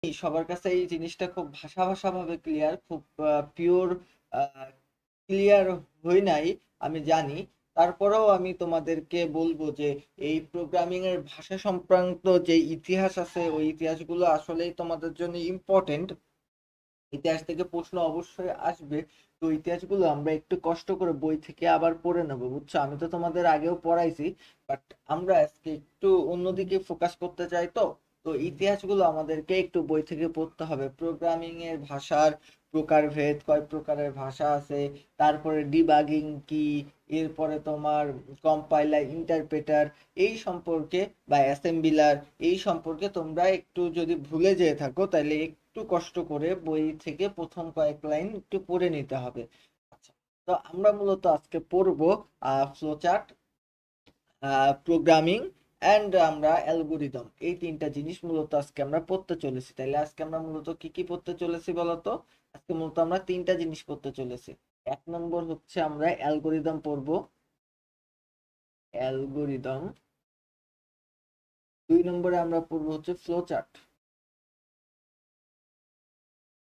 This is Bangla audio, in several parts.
সবার কাছে এই জিনিসটা খুব ভাষা ভাষা ভাবে ক্লিয়ার, খুব পিওর ক্লিয়ার হই নাই, আমি জানি। তারপরেও আমি তোমাদেরকে বলবো যে এই প্রোগ্রামিং এর ভাষা সংক্রান্ত যে ইতিহাস আছে ওই ইতিহাসগুলো আসলেই তোমাদের জন্য ইম্পর্টেন্ট। ইতিহাস থেকে প্রশ্ন অবশ্যই আসবে। তো ইতিহাসগুলো আমরা একটু কষ্ট করে বই থেকে আবার পড়ে নেবো, বুঝছো? আমি তো তোমাদের আগেও পড়াইছি, বাট আমরা আজকে একটু অন্যদিকে ফোকাস করতে চাই। তো তো ইতিহাসগুলো আমাদেরকে একটু বই থেকে পড়তে হবে। প্রোগ্রামিং এর ভাষার প্রকারভেদ, কয় প্রকারের ভাষা আছে, তারপরে ডিবাগিং কি, এরপরে তোমার কম্পাইলার, ইন্টারপ্রেটার, এই সম্পর্কে বা অ্যাসেম্বলার, এই সম্পর্কে তোমরা একটু যদি ভুলে যেয়ে থাকো তাহলে একটু কষ্ট করে বই থেকে প্রথম কয়েক লাইন একটু পড়ে নিতে হবে। আচ্ছা, তো আমরা মূলত আজকে পড়বো ফ্লোচার্ট, প্রোগ্রামিং অ্যান্ড আমরা অ্যালগোরিদম, এই তিনটা জিনিস মূলত আজকে আমরা পড়তে চলেছি। তাইলে আজকে আমরা মূলত কি কি পড়তে চলেছি বলতো? আজকে মূলত আমরা তিনটা জিনিস পড়তে চলেছি। এক নম্বর হচ্ছে আমরা অ্যালগোরিদম পড়বো, অ্যালগোরিদম। দুই নম্বরে আমরা পড়বো হচ্ছে ফ্লোচার্ট,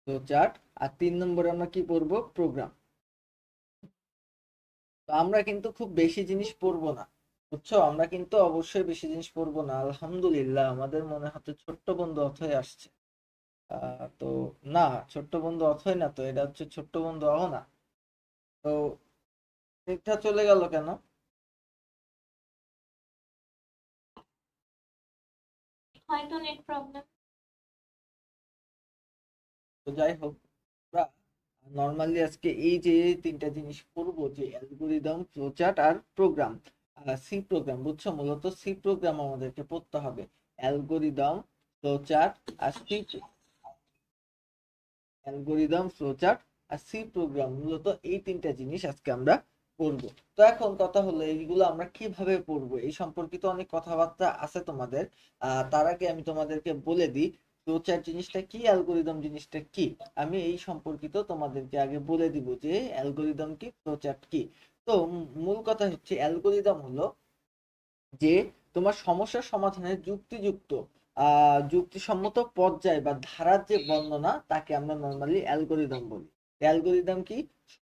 ফ্লোচার্ট। আর তিন নম্বরে আমরা কি পড়বো? প্রোগ্রাম। তো আমরা কিন্তু খুব বেশি জিনিস পড়বো না, বুঝছো? আমরা কিন্তু অবশ্যই বেশি জিনিস পড়বো না। আলহামদুলিল্লাহ, আমাদের মনে হচ্ছে ছোট্ট বন্ধু অথই আসছে। তো না, ছোট্ট বন্ধু অথই না, তো এটা হচ্ছে ছোট্ট বন্ধু অহনা। তো এটা চলে গেল কেন? হয়তো নেট প্রবলেম। তো যাই হোক, আমরা নর্মালি আজকে এই যে তিনটা জিনিস পড়বো, যে অ্যালগোরিদম, ফ্লোচার্ট আর প্রোগ্রাম, সি প্রোগ্রাম, বুঝছো? মূলত সি প্রোগ্রাম আমাদেরকে পড়তে হবে। অ্যালগোরিদম, ফ্লোচার্ট আর সি, অ্যালগোরিদম, ফ্লোচার্ট আর সি প্রোগ্রাম, মূলত এই তিনটা জিনিস আজকে আমরা পড়বো। তো এখন কথা হলো এইগুলো আমরা কিভাবে পড়বো, এই সম্পর্কিত অনেক কথাবার্তা আছে তোমাদের। তার আগে আমি তোমাদেরকে বলে দিই ফ্লোচার্ট জিনিসটা কি, অ্যালগোরিদম জিনিসটা কি। আমি এই সম্পর্কিত তোমাদেরকে আগে বলে দিব যে অ্যালগোরিদম কি, ফ্লোচার্ট কি। তো মূল কথা হচ্ছে অ্যালগোরিদম হলো যে তোমার সমস্যার সমাধানের যুক্তিযুক্ত যুক্তিসম্মত পর্যায় বা ধারার যে বর্ণনা, তাকে আমরা নর্মালি অ্যালগোরিদম বলি। অ্যালগোরিদম কি?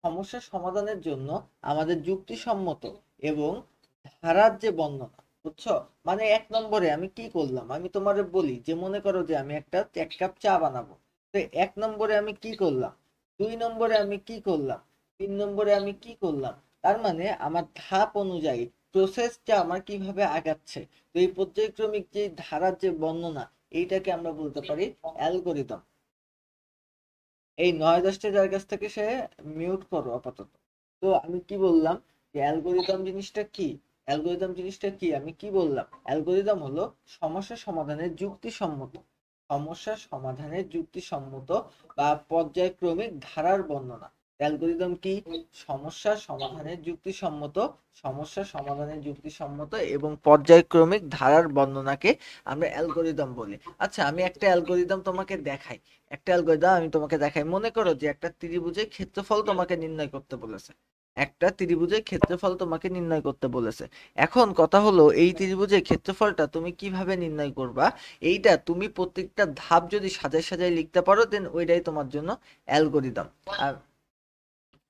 সমস্যা সমাধানের জন্য আমাদের যুক্তিসম্মত এবং ধারার যে বর্ণনা, বুঝছো? মানে এক নম্বরে আমি কি করলাম, আমি তোমারে বলি যে মনে করো যে আমি একটা 1 কাপ চা বানাবো। তো এক নম্বরে আমি কি করলাম, দুই নম্বরে আমি কি করলাম, তিন নম্বরে আমি কি করলাম, তার মানে আমার ধাপ অনুযায়ী প্রসেসটা আমার কিভাবে আগাচ্ছে। তো এই পর্যায়ক্রমিক যে ধারার যে বর্ণনা, এইটাকে আমরা বলতে পারি অ্যালগোরিদম। এই 9-10টা যার কাছ থেকে সে মিউট করো আপাতত। তো আমি কি বললাম যে অ্যালগোরিদম জিনিসটা কি? অ্যালগোরিদম জিনিসটা কি আমি কি বললাম? অ্যালগোরিদম হলো সমস্যা সমাধানের যুক্তিসম্মত, সমস্যা সমাধানের যুক্তিসম্মত বা পর্যায়ক্রমিক ধারার বর্ণনা। অ্যালগোরিদম কি? সমস্যা সমাধানের যুক্তিসম্মত, সমস্যা সমাধানের যুক্তিসম্মত এবং পর্যায়ক্রমিক ধারার বর্ণনাকে আমরা অ্যালগোরিদম বলি। আচ্ছা, আমি একটা অ্যালগোরিদম তোমাকে দেখাই, একটা অ্যালগরিদম আমি তোমাকে দেখাই। মনে করো যে একটা ত্রিভুজের ক্ষেত্রফল তোমাকে নির্ণয় করতে বলেছে, একটা ত্রিভুজের ক্ষেত্রফল তোমাকে নির্ণয় করতে বলেছে। এখন কথা হলো এই ত্রিভুজের ক্ষেত্রফলটা তুমি কিভাবে নির্ণয় করবা, এইটা তুমি প্রত্যেকটা ধাপ যদি সাজায় সাজায় লিখতে পারো দেন ওইটাই তোমার জন্য অ্যালগরিদম। আর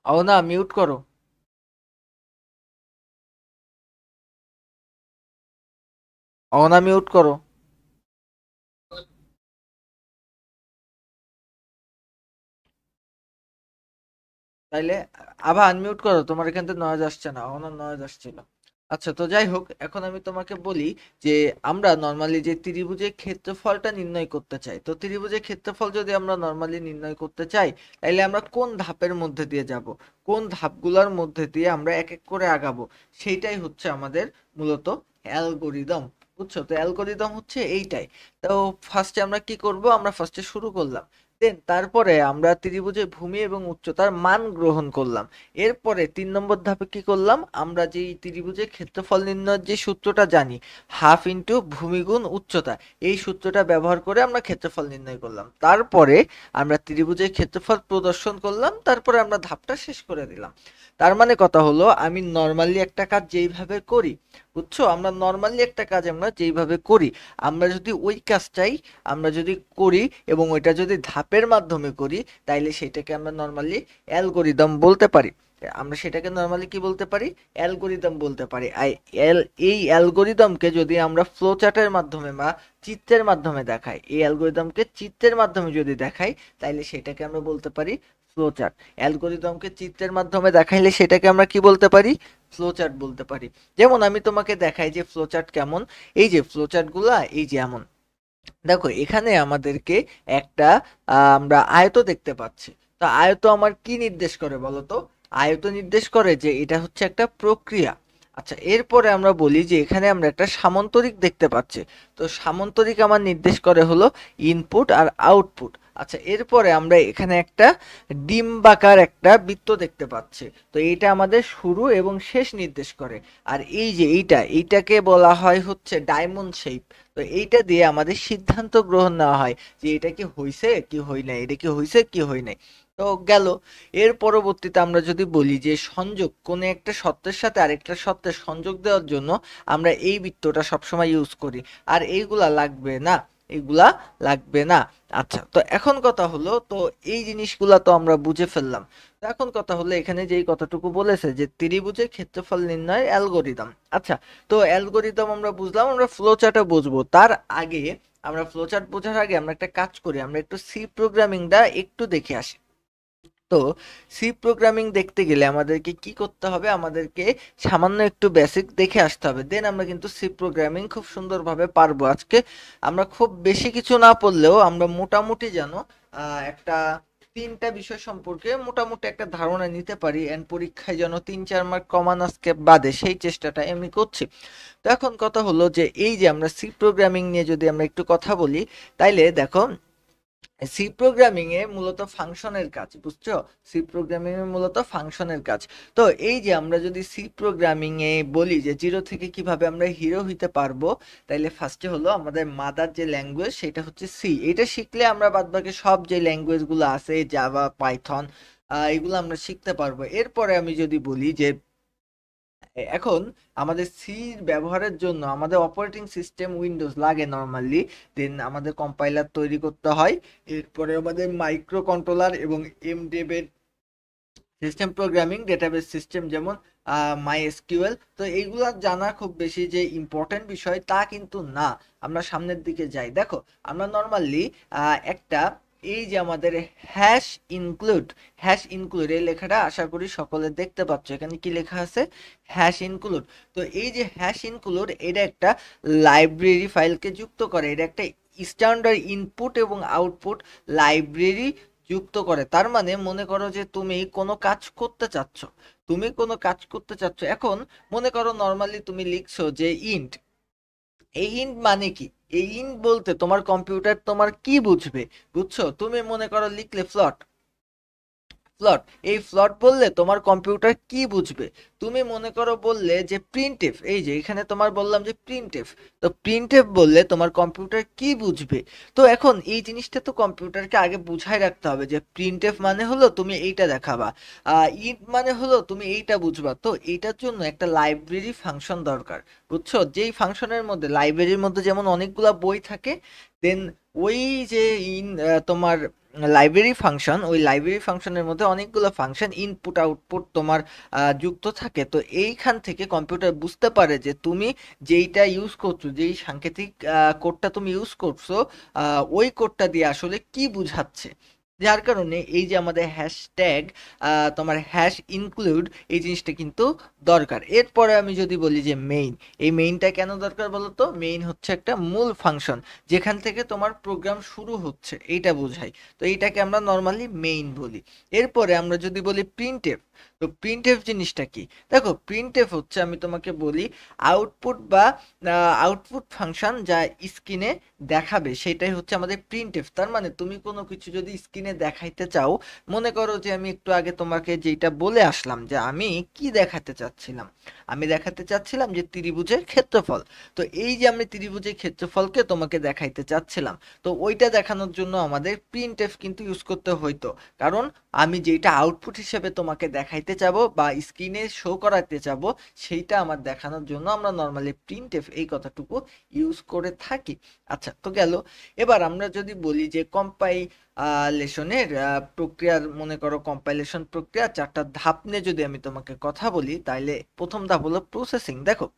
ও না, মিউট করো। ও না, মিউট করো। তাইলে আবার আনমিউট করো, তোমার এখান থেকে নয়েজ আসছে না, আমার নয়েজ আসছিল। আচ্ছা, তো যাই হোক, এখন আমি তোমাকে বলি যে আমরা নর্মালি যে ত্রিভুজের ক্ষেত্রফলটা নির্ণয় করতে চাই, তো ত্রিভুজের ক্ষেত্রফল যদি আমরা নর্মালি নির্ণয় করতে চাই, তাইলে আমরা কোন ধাপের মধ্যে দিয়ে যাব, কোন ধাপগুলোর মধ্যে দিয়ে আমরা এক এক করে আগাবো, সেইটাই হচ্ছে আমাদের মূলত অ্যালগোরিদম। বুঝছো? তো অ্যালগোরিদম হচ্ছে এইটাই। তো ফার্স্টে আমরা কি করব, আমরা ফার্স্টে শুরু করলাম দেন তারপরে আমরা ত্রিভুজের ভূমি এবং উচ্চতার মান গ্রহণ করলাম। এরপরে 3 নম্বর ধাপে কি করলাম, আমরা যে ত্রিভুজের ক্ষেত্রফল নির্ণয়ের যে সূত্রটা জানি, হাফ ইন্টু ভূমি গুণ উচ্চতা, এই সূত্রটা ব্যবহার করে আমরা ক্ষেত্রফল নির্ণয় করলাম। তারপরে আমরা ত্রিভুজের ক্ষেত্রফল প্রদর্শন করলাম, তারপরে আমরা ধাপটা শেষ করে দিলাম। তার মানে কথা হলো, আমি নর্মালি একটা কাজ যেইভাবে করি, বুঝছো, আমরা নর্মালি একটা কাজ আমরা যেইভাবে করি, আমরা যদি ওই কাজটাই আমরা যদি করি এবং ওইটা যদি ধাপের মাধ্যমে করি, তাইলে সেটাকে আমরা নর্মালি অ্যালগরিদম বলতে পারি। আমরা সেটাকে নর্মালি কি বলতে পারি, অ্যালগরিদম বলতে পারি। এই অ্যালগরিদমকে যদি আমরা ফ্লো চার্টের মাধ্যমে বা চিত্রের মাধ্যমে দেখাই, এই অ্যালগরিদমকে চিত্রের মাধ্যমে যদি দেখাই, তাইলে সেটাকে আমরা বলতে পারি ফ্লো চার্ট। অ্যালগরিদমকে চিত্রের মাধ্যমে দেখাইলে সেটাকে আমরা কি বলতে পারি, ফ্লো চার্ট বলতে পারি। যেমন আমি তোমাকে দেখাই যে ফ্লো চার্ট কেমন। এই যে ফ্লো চার্ট গুলা এই যে এমন, দেখো এখানে আমাদেরকে একটা আমরা আয়ত দেখতে পাচ্ছি। তো আয়ত আমার কি নির্দেশ করে বলো তো, আয়ত নির্দেশ করে যে এটা হচ্ছে একটা প্রক্রিয়া। আচ্ছা, এরপরে আমরা বলি যে এখানে আমরা একটা সামান্তরিক দেখতে পাচ্ছি। তো সামান্তরিক আমার নির্দেশ করে হলো ইনপুট আর আউটপুট। আচ্ছা, এরপরে আমরা এখানে একটা ডিম্বাকার একটা বৃত্ত দেখতে পাচ্ছি। তো এইটা আমাদের শুরু এবং শেষ নির্দেশ করে। আর এই যে এইটাকে বলা হয় হচ্ছে ডায়মন্ড শেপ। তো এইটা দিয়ে আমাদের সিদ্ধান্ত গ্রহণ নেওয়া হয় যে এটা কি হইছে কি হই নাই, এটা কি হইছে কি হই নাই। তো গেল। এর পরবর্তীতে আমরা যদি বলি যে সংযোগ, কোন একটা সত্যের সাথে আরেকটা সত্যের সংযোগ দেওয়ার জন্য আমরা এই বৃত্তটা সবসময় ইউজ করি। আর এইগুলা লাগবে না, এগুলা লাগবে না। আচ্ছা, তো এখন কথা হলো, তো এই জিনিসগুলা তো আমরা বুঝে ফেললাম। তো এখন কথা হলো, এখানে যেই কথাটুকু বলেছে যে ত্রিভুজের ক্ষেত্রফল নির্ণয়ের অ্যালগরিদম। আচ্ছা, তো অ্যালগরিদম আমরা বুঝলাম, আমরা ফ্লো চার্টও বুঝবো। তার আগে আমরা ফ্লো চার্ট বোঝার আগে আমরা একটা কাজ করি, আমরা একটু সি প্রোগ্রামিংটা একটু দেখে আসি। তো সি প্রোগ্রামিং দেখতে গেলে আমাদেরকে কি করতে হবে, আমাদেরকে সামান্য একটু বেসিক দেখে আসতে হবে। দেন আমরা কিন্তু সি প্রোগ্রামিং খুব সুন্দরভাবে পারবো। আজকে আমরা খুব বেশি কিছু না পড়লেও আমরা মোটামুটি যেন একটা 3টা বিষয় সম্পর্কে মোটামুটি একটা ধারণা নিতে পারি, এন্ড পরীক্ষায় যেন 3-4 মার্ক কমান আজকে বাদে, সেই চেষ্টাটা আমি করছি। তো এখন কথা হলো যে এই যে আমরা সি প্রোগ্রামিং নিয়ে যদি আমরা একটু কথা বলি, তাইলে দেখো সি প্রোগ্রামিং এ মূলত ফাংশনের কাজ, বুঝছো, সি প্রোগ্রামিং এ মূলত ফাংশনের কাজ। তো এই যে আমরা যদি সি প্রোগ্রামিং এ বলি যে 0 থেকে কিভাবে আমরা হিরো হইতে পারবো, তাইলে ফার্স্টে হলো আমাদের মাদার যে ল্যাঙ্গুয়েজ সেটা হচ্ছে সি। এটা শিখলে আমরা বাদবাকি সব যে ল্যাঙ্গুয়েজ গুলো আছে, জাভা, পাইথন, এগুলো আমরা শিখতে পারবো। এরপরে আমি যদি বলি যে এখন আমাদের সি ব্যবহারের জন্য আমাদের অপারেটিং সিস্টেম উইন্ডোজ লাগে নর্মালি। দেন আমাদের কম্পাইলার তৈরি করতে হয়। এরপরে আমাদের মাইক্রো কন্ট্রোলার এবং এমডেবের সিস্টেম প্রোগ্রামিং ডেটাবেস সিস্টেম, যেমন মাই এসকিউএল। তো এইগুলা জানা খুব বেশি যে ইম্পর্টেন্ট বিষয় তা কিন্তু না। আমরা সামনের দিকে যাই, দেখো আমরা নর্মালি একটা এই যে আমাদের হ্যাশ ইনক্লুড এই লেখাটা আশা করি সকলে দেখতে পাচ্ছ। এখানে কি লেখা আছে, হ্যাশ ইনক্লুড। তো এই যে হ্যাশ ইনক্লুড, এটা একটা লাইব্রেরি ফাইলকে যুক্ত করে, এটা একটা স্ট্যান্ডার্ড ইনপুট এবং আউটপুট লাইব্রেরি যুক্ত করে। তার মানে মনে করো যে তুমি কোনো কাজ করতে চাচ্ছ। এখন মনে করো নর্মালি তুমি লিখছো যে ইন্ট, এই ইন্ট মানে কি, এই ইন্ট বলতে তোমার কম্পিউটার তোমার কি বুঝবে, বুঝছো, তুমি মনে করো লিখলে ফ্লট, ফ্লট, এই ফ্লট বললে তোমার কম্পিউটার কি বুঝবে। তুমি মনে করো বললে যে প্রিন্টএফ, এই যে এখানে তোমার বললাম যে প্রিন্টএফ, তো প্রিন্টএফ বললে তোমার কম্পিউটার কি বুঝবে। তো এখন এই জিনিসটা তো কম্পিউটারকে আগে বুঝাই রাখতে হবে যে প্রিন্টএফ মানে হলো তুমি এইটা দেখাবা, ইন্ট মানে হলো তুমি এইটা বুঝবা। তো এইটার জন্য একটা লাইব্রেরি ফাংশন দরকার, বুঝছো, যেই ফাংশনের মধ্যে লাইব্রেরির মধ্যে যেমন অনেকগুলা বই থাকে, দেন ওই যে তোমার লাইব্রেরি ফাংশন, ওই লাইব্রেরি ফাংশনের মধ্যে অনেকগুলো ফাংশন ইনপুট আউটপুট তোমার যুক্ত থাকে। তো এইখান থেকে কম্পিউটার বুঝতে পারে যে তুমি যেইটা ইউজ করছো, যেই সাংকেতিক কোডটা তুমি ইউজ করছো, ওই কোডটা দিয়ে আসলে কি বুঝাচ্ছে। যার কারণে এই যে আমাদের হ্যাশট্যাগ তোমার হ্যাশ ইনক্লুড, এই জিনিসটা কিন্তু দরকার। এরপরে আমি যদি বলি যে মেইন, এই মেইনটা কেন দরকার বলো তো, মেইন হচ্ছে একটা মূল ফাংশন যেখান থেকে তোমার প্রোগ্রাম শুরু হচ্ছে, এইটা বোঝাই। তো এইটাকে আমরা নর্মালি মেইন বলি। এরপরে আমরা যদি বলি প্রিন্টএফ, তো প্রিন্টএফ জিনিসটা কি? দেখো, প্রিন্টএফ হচ্ছে, আমি তোমাকে বলি, আউটপুট বা আউটপুট ফাংশন যা স্ক্রিনে দেখাবে সেটাই হচ্ছে আমাদের প্রিন্টএফ। তার মানে তুমি কোনো কিছু যদি স্ক্রিনে দেখাইতে চাও, মনে করো যে আমি একটু আগে তোমাকে যেটা বলে আসলাম যে আমি কি দেখাতে চাচ্ছিলাম, আমি দেখাতে চাচ্ছিলাম যে ত্রিভুজের ক্ষেত্রফল। তো এই যে আমি ত্রিভুজের ক্ষেত্রফলকে তোমাকে দেখাইতে চাচ্ছিলাম, তো ওইটা দেখানোর জন্য আমাদের প্রিন্টএফ কিন্তু ইউজ করতে হইতো। কারণ আমি যেটা আউটপুট হিসেবে তোমাকে দেখাইতে চাবো বা স্ক্রিনে শো করাতে চাবো, সেইটা আমার দেখানোর জন্য আমরা নর্মালি প্রিন্টএফ এই কথাটুকু ইউজ করে থাকি। আচ্ছা, তো গেল। এবার আমরা যদি বলি যে কম্পাইলেশনের প্রক্রিয়ার, মনে করো কম্পাইলেশন প্রক্রিয়া 4টা ধাপ নিয়ে যদি আমি তোমাকে কথা বলি, তাইলে প্রথম ধাপ হলো প্রসেসিং। দেখো,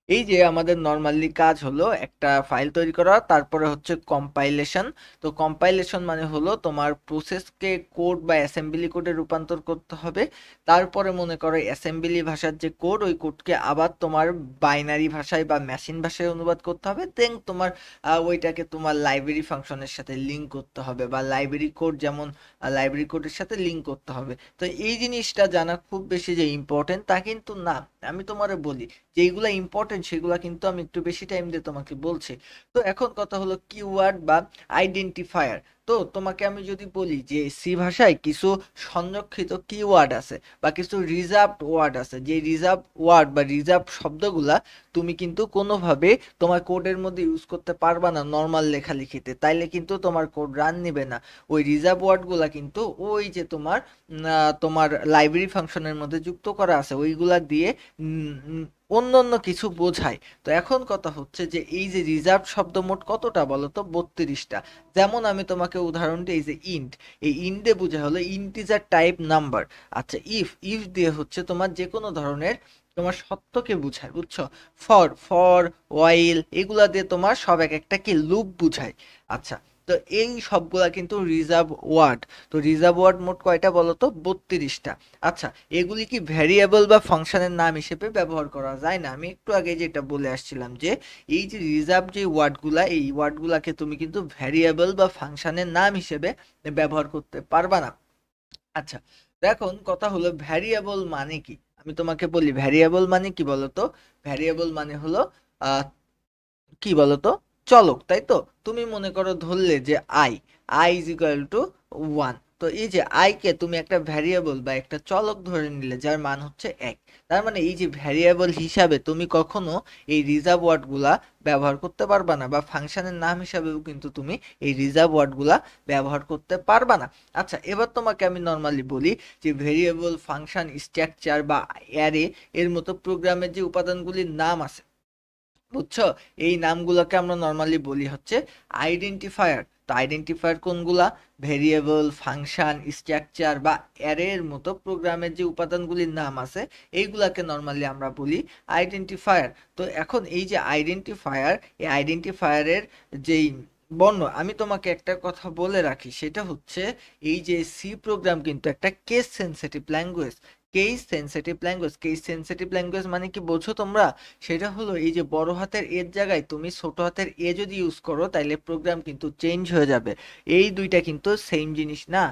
এই যে আমাদের নর্মালি কাজ হলো একটা ফাইল তৈরি করা, তারপরে হচ্ছে কম্পাইলেশন। তো কম্পাইলেশন মানে হলো তোমার প্রসেসকে কোড বা অ্যাসেম্বলি কোডে রূপান্তর করতে হবে। তারপরে মনে করো অ্যাসেম্বলি ভাষার যে কোড, ওই কোডকে আবার তোমার বাইনারি ভাষায় বা মেশিন ভাষায় অনুবাদ করতে হবে। দেন তোমার ওইটাকে তোমার লাইব্রেরি ফাংশনের সাথে লিঙ্ক করতে হবে, বা লাইব্রেরি কোড যেমন লাইব্রেরি কোডের সাথে লিঙ্ক করতে হবে। তো এই জিনিসটা জানা খুব বেশি যে ইম্পর্টেন্ট তা কিন্তু না। আমি তোমারে বলি যেইগুলা ইম্পর্টেন্ট সেগুলা কিন্তু আমি একটু বেশি টাইম দিয়ে তোমাকে বলছি। তো এখন কথা হলো কিওয়ার্ড বা আইডেন্টিফায়ার। তো তোমাকে আমি যদি বলি যে সি ভাষায় কিছু সংরক্ষিত কিওয়ার্ড আছে বা কিছু রিজার্ভড ওয়ার্ড আছে, যে রিজার্ভ ওয়ার্ড বা রিজার্ভ শব্দগুলা তুমি কিন্তু কোনোভাবে তোমার কোডের মধ্যে ইউজ করতে পারবা না নর্মাল লেখালেখিতে, তাইলে কিন্তু তোমার কোড রান নিবে না। ওই রিজার্ভ ওয়ার্ডগুলা কিন্তু ওই যে তোমার তোমার লাইব্রেরি ফাংশনের মধ্যে যুক্ত করা আছে, ওইগুলা দিয়ে অন্য অন্য কিছু বোঝায়। তো এখন কথা হচ্ছে যে এই যে রিজার্ভ শব্দ মোট কতটা বলো তো? 32টা। যেমন আমি তোমাকে উদাহরণ দিই, এই যে ইন্ট, এই ইন্টে বোঝা হলো ইন্টিজার টাইপ নাম্বার। আচ্ছা, ইফ ইফ দিয়ে হচ্ছে তোমার যে কোনো ধরনের তোমার সত্যকে বুঝায়, বুঝছো? ফর ফর ওয়াইল এগুলা দিয়ে তোমার সব এক একটা কি লুপ বুঝায়। আচ্ছা, তো এই সবগুলা কিন্তু রিজার্ভ ওয়ার্ড। তো রিজার্ভ ওয়ার্ড মোট কয়টা বলো তো? 32টা। আচ্ছা, এগুলি কি ভ্যারিয়েবল বা ফাংশনের নাম হিসেবে ব্যবহার করা যায় না? আমি একটু আগে যেটা বলে আসছিলাম যে এই যে রিজার্ভ যে ওয়ার্ডগুলা, এই ওয়ার্ডগুলাকে তুমি কিন্তু ভ্যারিয়েবল বা ফাংশনের নাম হিসেবে ব্যবহার করতে পারবা না। আচ্ছা, তো এখন কথা হলো ভ্যারিয়েবল মানে কি? আমি তোমাকে বলি ভ্যারিয়েবল মানে কি বলতো? ভ্যারিয়েবল মানে হলো আহ কি বলতো, চলক, তাই তো? তুমি মনে করো ধরলে যে I, I is equal to 1। তো এই যে আই কে তুমি একটা ভ্যারিয়েবল বা একটা চলক ধরে নিলে যার মান হচ্ছে 1। তার মানে এই যে ভ্যারিয়েবল হিসাবে তুমি কখনো এই রিজার্ভ ওয়ার্ডগুলা ব্যবহার করতে পারবা না, বা ফাংশনের নাম হিসাবেও কিন্তু তুমি এই রিজার্ভ ওয়ার্ডগুলা ব্যবহার করতে পারবা না। আচ্ছা, এবার তোমাকে আমি নর্মালি বলি যে ভেরিয়েবল, ফাংশন, স্ট্রাকচার বা অ্যারে এর মতো প্রোগ্রামের যে উপাদানগুলির নাম আছে, বুঝছো, এই নামগুলোকে আমরা নর্মালি বলি হচ্ছে আইডেন্টিফায়ার। তো আইডেন্টিফায়ার কোনগুলা? ভেরিয়েবল, ফাংশন, স্ট্রাকচার বা অ্যারের মতো প্রোগ্রামের যে উপাদানগুলির নাম আছে, এইগুলাকে নর্মালি আমরা বলি আইডেন্টিফায়ার। তো এখন এই যে আইডেন্টিফায়ার, এই আইডেন্টিফায়ারের যেই বর্ণ, আমি তোমাকে একটা কথা বলে রাখি, সেটা হচ্ছে এই যে সি প্রোগ্রাম কিন্তু একটা case sensitive language. Case sensitive language, case sensitive language মানে কি বোঝো তোমরা? সেটা হলো এই যে বড় হাতের এর জায়গায় তুমি ছোট হাতের এ যদি ইউজ করো, তাহলে প্রোগ্রাম কিন্তু চেঞ্জ হয়ে যাবে। এই দুইটা কিন্তু সেম জিনিস না।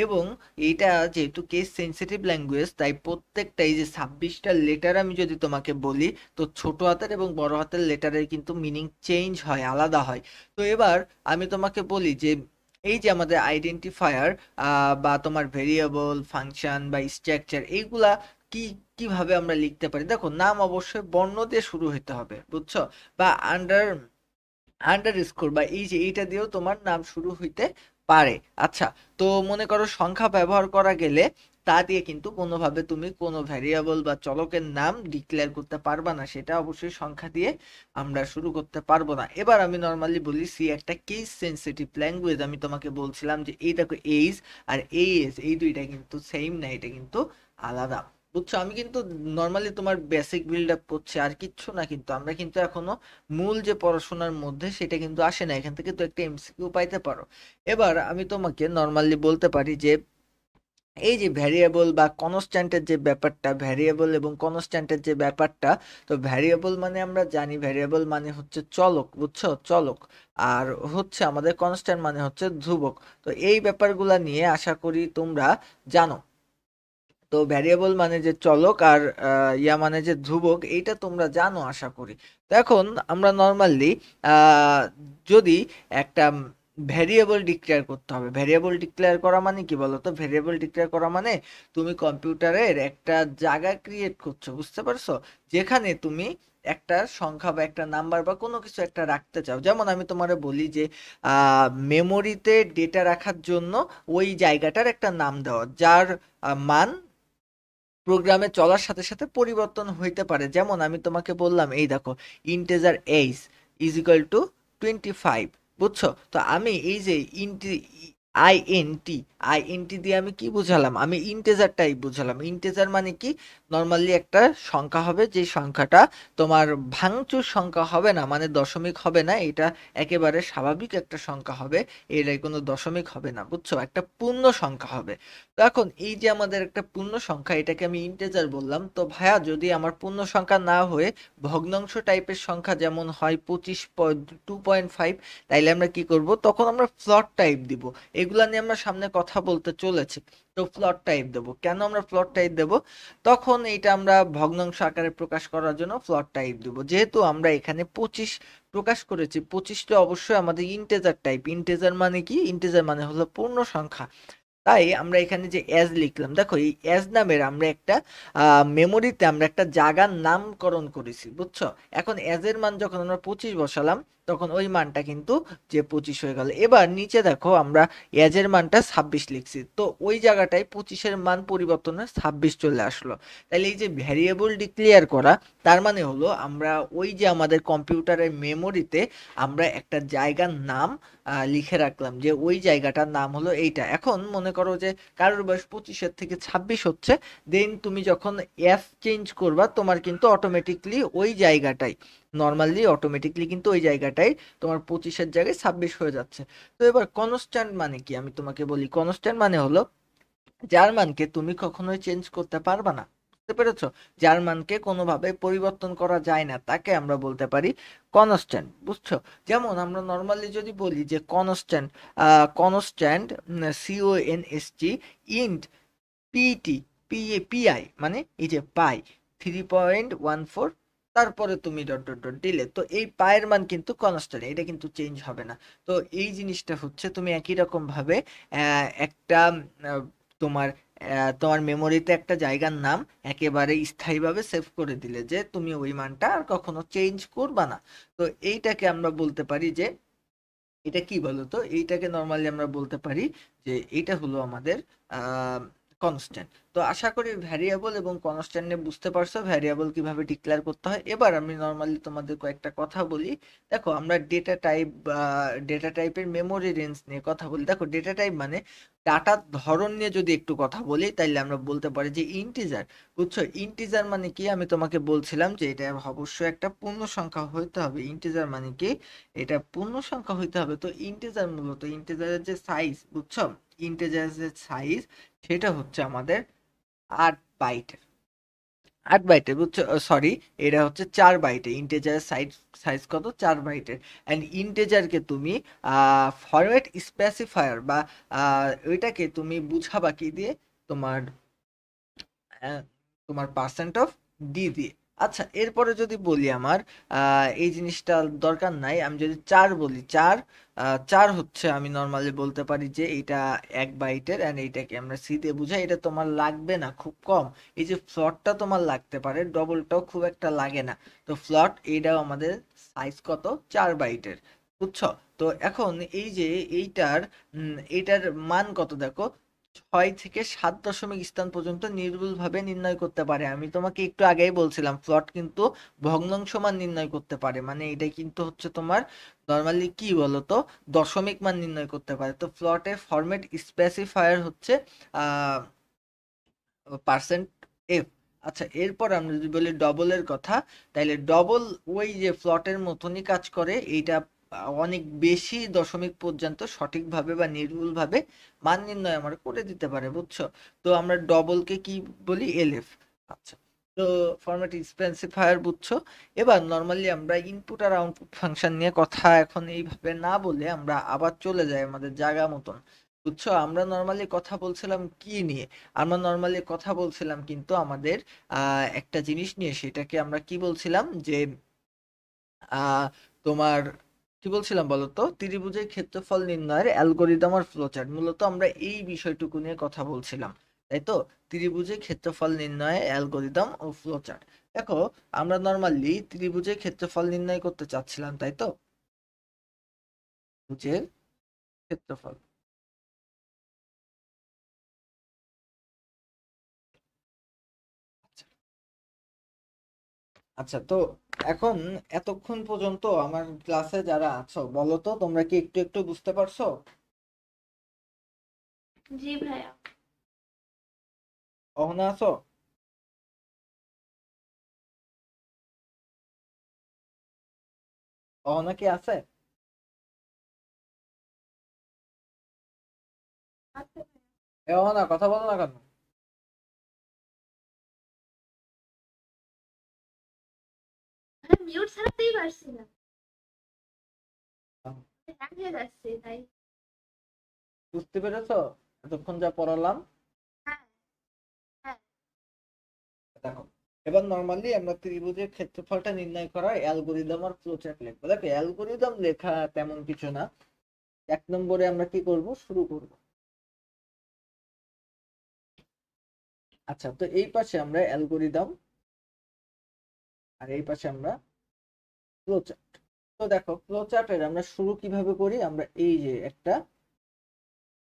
এবং এইটা যেহেতু কেস সেনসিটিভ ল্যাঙ্গুয়েজ, তাই প্রত্যেকটা এই যে 26টা লেটার আমি যদি তোমাকে বলি, তো ছোট হাতের এবং বড় হাতের লেটারের কিন্তু মিনিং চেঞ্জ হয়, আলাদা হয়। তো এবার আমি তোমাকে বলি যে এই যে আমাদের আইডেন্টিফায়ার বা তোমার ভেরিয়েবল, ফাংশন বা স্ট্রাকচার, এইগুলা কি কিভাবে আমরা লিখতে পারি? দেখো, নাম অবশ্যই বর্ণ দিয়ে শুরু হতে হবে, বুঝছো? বা আন্ডার স্কোর বা এই যে এইটা দিয়েও তোমার নাম শুরু হইতে পারে। আচ্ছা, তো মনে করো সংখ্যা ব্যবহার করা গেলে তা দিয়ে কিন্তু কোনোভাবে তুমি কোনো ভ্যারিয়েবল বা চলকের নাম ডিক্লেয়ার করতে পারবা না, সেটা অবশ্যই সংখ্যা দিয়ে আমরা শুরু করতে পারবো না। এবার আমি নর্মালি বলি সি একটা কেস সেনসিটিভ ল্যাঙ্গুয়েজ। আমি তোমাকে বলছিলাম যে এই দেখো, এইজ আর এইএস এই দুইটা কিন্তু সেম না, এটা কিন্তু আলাদা, বুঝছো? আমি কিন্তু নর্মালি তোমার বেসিক বিল্ড আপ করছি, আর কিচ্ছু না। কিন্তু আমরা কিন্তু এখনো মূল যে পড়াশোনার মধ্যে সেটা কিন্তু আসে না, এখান থেকে তো একটা এমসিকিউ পাইতে পারো। এবার আমি তোমাকে নর্মালি বলতে পারি যে এই যে ভ্যারিয়েবল বা কনস্ট্যান্টের যে ব্যাপারটা, ভ্যারিয়েবল এবং কনস্ট্যান্টের যে ব্যাপারটা, তো ভ্যারিয়েবল মানে আমরা জানি ভ্যারিয়েবল মানে হচ্ছে চলক, বুঝছো, চলক। আর হচ্ছে আমাদের কনস্ট্যান্ট মানে হচ্ছে ধ্রুবক। তো এই ব্যাপারগুলা নিয়ে আশা করি তোমরা জানো। তো ভ্যারিয়েবল মানে যে চলক আর ইয়া মানে যে ধ্রুবক, এইটা তোমরা জানো আশা করি। তো এখন আমরা নর্মালি যদি একটা ভ্যারিয়েবল ডিক্লেয়ার করতে হবে, ভ্যারিয়েবল ডিক্লেয়ার করা মানে কি বলতো? ভ্যারিয়েবল ডিক্লেয়ার করা মানে তুমি কম্পিউটারের একটা জায়গা ক্রিয়েট করছো, বুঝতে পারছো? যেখানে তুমি একটা সংখ্যা বা একটা নাম্বার বা কোনো কিছু একটা রাখতে চাও। যেমন আমি তোমারে বলি যে মেমোরিতে ডেটা রাখার জন্য ওই জায়গাটার একটা নাম দেওয়া, যার মান প্রোগ্রামে চলার সাথে সাথে পরিবর্তন হইতে পারে। যেমন আমি তোমাকে বললাম, এই দেখো, integer H is equal to 25, বুঝছো? তো আমি এই যে আইএনটি আইএনটি দিয়ে আমি কি বুঝালাম? আমি ইন্টেজারটাই বুঝালাম। ইন্টেজার মানে কি? নর্মালি একটা সংখ্যা হবে, যে সংখ্যাটা তোমার ভাঙচুর সংখ্যা হবে না, মানে দশমিক হবে না, এটা একেবারে স্বাভাবিক একটা সংখ্যা হবে, এর কোনো দশমিক হবে না, বুঝছো? একটা পূর্ণ সংখ্যা হবে। তো এখন এই যে আমাদের একটা পূর্ণ সংখ্যা, এটাকে আমি ইন্টেজার বললাম। তো ভাইয়া, যদি আমার পূর্ণ সংখ্যা না হয়ে ভগ্নাংশ টাইপের সংখ্যা যেমন হয় 2.5, তাইলে আমরা কি করব? তখন আমরা ফ্লট টাইপ দিব। এগুলা নিয়ে আমরা সামনে কথা বলতে চলেছি। তো ফ্লট টাইপ দেব। কেন আমরা ফ্লট টাইপ দেব? তখন এইটা আমরা ভগ্নাংশ আকারে প্রকাশ করার জন্য ফ্লট টাইপ দেব। যেহেতু আমরা এখানে 25 প্রকাশ করেছি, 25টা অবশ্যই আমাদের ইন্টেজার টাইপ। ইন্টেজার মানে কি? ইন্টেজার মানে হলো পূর্ণ সংখ্যা। তাই আমরা এখানে যে অ্যাজ লিখলাম, দেখো এই অ্যাজ নামের আমরা একটা মেমোরিতে আমরা একটা জায়গার নামকরণ করেছি, বুঝছো? এখন অ্যাজ এর মান যখন আমরা 25 বসালাম, তখন ওই মানটা কিন্তু যে 25 হয়ে গেল। এবার নিচে দেখো, আমরা অ্যাজ এর মানটা 26 লিখছি, তো ওই জায়গাটায় 25-এর মান পরিবর্তন হয়ে 26 চলে আসলো। তাহলে এই যে ভ্যারিয়েবল ডিক্লেয়ার করা, তার মানে হলো আমরা ওই যে আমাদের কম্পিউটারের মেমোরিতে আমরা একটা জায়গার নাম লিখে রাখলাম, যে ওই জায়গাটার নাম হলো এইটা। এখন মনে করো যে কারোর বয়স 25-এর থেকে 26 হচ্ছে, দেন তুমি যখন এফ চেঞ্জ করবা, তোমার কিন্তু অটোমেটিকলি ওই জায়গাটাই, নর্মালি অটোমেটিকলি কিন্তু ওই জায়গাটাই তোমার 25-এর জায়গায় 26 হয়ে যাচ্ছে। তো এবার কনস্ট্যান্ট মানে কি আমি তোমাকে বলি। কনস্ট্যান্ট মানে হলো যার মানকে তুমি কখনোই চেঞ্জ করতে পারবা না, বুঝতে পেরেছো? যার মানকে কোনোভাবে পরিবর্তন করা যায় না, তাকে আমরা বলতে পারি কনস্ট্যান্ট, বুঝছো? যেমন আমরা নর্মালি যদি বলি যে constant, constant, CONST int PT, PI মানে এই যে পাই 3.14, তারপরে তুমি ডট ডট ডট দিলে, তো এই পায়ের মান কিন্তু কনস্ট্যান্ট, এটা কিন্তু চেঞ্জ হবে না। তো এই জিনিসটা হচ্ছে, তুমি একই রকম ভাবে একটা আহ, তোমার তোমার মেমোরিতে একটা জায়গার নাম একেবারে স্থায়ীভাবে সেভ করে দিলে, যে তুমি ওই মানটা আর কখনো চেঞ্জ করবা না। তো এইটাকে আমরা বলতে পারি যে, এটা কি বলতো, এইটাকে নর্মালি আমরা বলতে পারি যে এটা হলো আমাদের কনস্ট্যান্ট। তো আশা করি ভ্যারিয়েবল এবং কনস্ট্যান্ট নিয়ে বুঝতে পারছো ভ্যারিয়েবল কিভাবে ডিক্লেয়ার করতে হয়। এবার আমি নর্মালি তোমাদের কয়েকটা কথা বলি। দেখো, আমরা ডেটা টাইপের মেমোরি রেঞ্জ নিয়ে কথা বলি। দেখো, ডেটা টাইপ মানে ডাটার ধরন নিয়ে যদি একটু কথা বলি, তাইলে আমরা বলতে পারি যে ইন্টিজার, বুঝছো? ইন্টিজার মানে কি? আমি তোমাকে বলছিলাম যে এটা অবশ্যই একটা পূর্ণ সংখ্যা হইতে হবে। ইন্টিজার মানে কি? এটা পূর্ণ সংখ্যা হইতে হবে। তো ইন্টিজার, মূলত ইন্টিজারের যে সাইজ, বুঝছো? ইন্টিজারের যে সাইজ, সেটা হচ্ছে আমাদের 8 বাইটের। 8 বাইটের, বুঝছো? সরি, এটা হচ্ছে 4 বাইটের। ইন্টিজারের সাইজ সাইজ কত? 4 বাইটের। অ্যান্ড ইন্টিজারকে তুমি ফরম্যাট স্পেসিফায়ার বা ওইটাকে তুমি বুঝাবা কি দিয়ে? তোমার আহ, তোমার পার্সেন্ট অফ ডি দিয়ে। আচ্ছা, এরপরে যদি বলি আমার এই জিনিসটা দরকার নাই, আমি যদি 4 বলি, 4 হচ্ছে, আমি নর্মালি বলতে পারি যে এটা 1 বাইটের, অ্যান্ড এইটাকে আমরা সি দিয়ে বুঝাই। এটা তোমার লাগবে না, খুব কম। এই যে ফ্লটটা তোমার লাগতে পারে, ডবলটাও খুব একটা লাগে না। তো ফ্লট এইটাও আমাদের সাইজ কত? 4 বাইটের, বুঝছো? তো এখন এই যে এইটার মান কত দেখো, 6 থেকে 7 দশমিক স্থান পর্যন্ত নির্ভুলভাবে নির্ণয় করতে পারে। আমি তোমাকে একটু আগেই বলছিলাম, ফ্লট কিন্তু ভগ্নাংশ মান নির্ণয় করতে পারে, মানে এটা কিন্তু হচ্ছে তোমার নর্মালি কি বলতো, দশমিক মান নির্ণয় করতে পারে। তো ফ্লটের ফরম্যাট স্পেসিফায়ার হচ্ছে পার্সেন্ট এফ। আচ্ছা, এরপর আমরা যদি বলি ডবলের কথা, তাহলে ডবল ওই যে ফ্লটের মতনই কাজ করে। এইটা অনেক বেশি দশমিক পর্যন্ত সঠিকভাবে বা নির্ভুলভাবে মান নির্ণয় আমরা করে দিতে পারে, বুঝছো? তো আমরা ডবলকে কি বলি? এলএফ। আচ্ছা, তো ফরম্যাট স্পেসিফায়ার, বুঝছো? এবার নর্মালি আমরা ইনপুট আর আউটপুট ফাংশন নিয়ে কথা এখন এইভাবে না বলে আমরা আবার চলে যাই আমাদের জায়গা মতন। বুঝছো, আমরা নর্মালি কথা বলছিলাম কি নিয়ে? আমরা নর্মালি কথা বলছিলাম কিন্তু আমাদের একটা জিনিস নিয়ে, সেটাকে আমরা কি বলছিলাম যে আহ তোমার কি বলছিলাম বলো তো, ত্রিভুজের ক্ষেত্রফল নির্ণয়ের অ্যালগরিদম আর ফ্লোচার্ট, মূলত আমরা এই বিষয়টুকু নিয়ে কথা বলছিলাম, তাই তো? ত্রিভুজের ক্ষেত্রফল নির্ণয়ে অ্যালগরিদম ও ফ্লোচার্ট। দেখো, আমরা নর্মালি ত্রিভুজের ক্ষেত্রফল নির্ণয় করতে চাচ্ছিলাম, তাই তো? ত্রিভুজের ক্ষেত্রফল। আচ্ছা, আচ্ছা, তো এখন এতক্ষণ পর্যন্ত আমার ক্লাসে যারা আছো, বলো তো তোমরা কি একটু একটু বুঝতে পারছো? জি ভাইয়া। অহনা আছো? অহনা কি আছে? আচ্ছা ভাইয়া। এ অহনা, কথা বলো না কেন? হ্যাঁ, মিউট ছাড়াতেই পারছি না, হ্যাং হয়ে যাচ্ছে তাই। বুঝতে পেরেছো এতক্ষণ যা পড়ালাম? হ্যাঁ, হ্যাঁ। দেখো, এবার নর্মালি আমরা ত্রিভুজের ক্ষেত্রফলটা নির্ণয় করার অ্যালগরিদম আর ফ্লোচার্ট লিখবো। দেখো, অ্যালগরিদম লেখা তেমন কিছু না। এক নম্বরে আমরা কি করব, শুরু করব। আচ্ছা, তো এই পাশে আমরা অ্যালগরিদম, আর এই পাশে আমরা ফ্লোচার্ট। তো দেখো, ফ্লোচার্টের আমরা শুরু কিভাবে করি, আমরা এই যে একটা,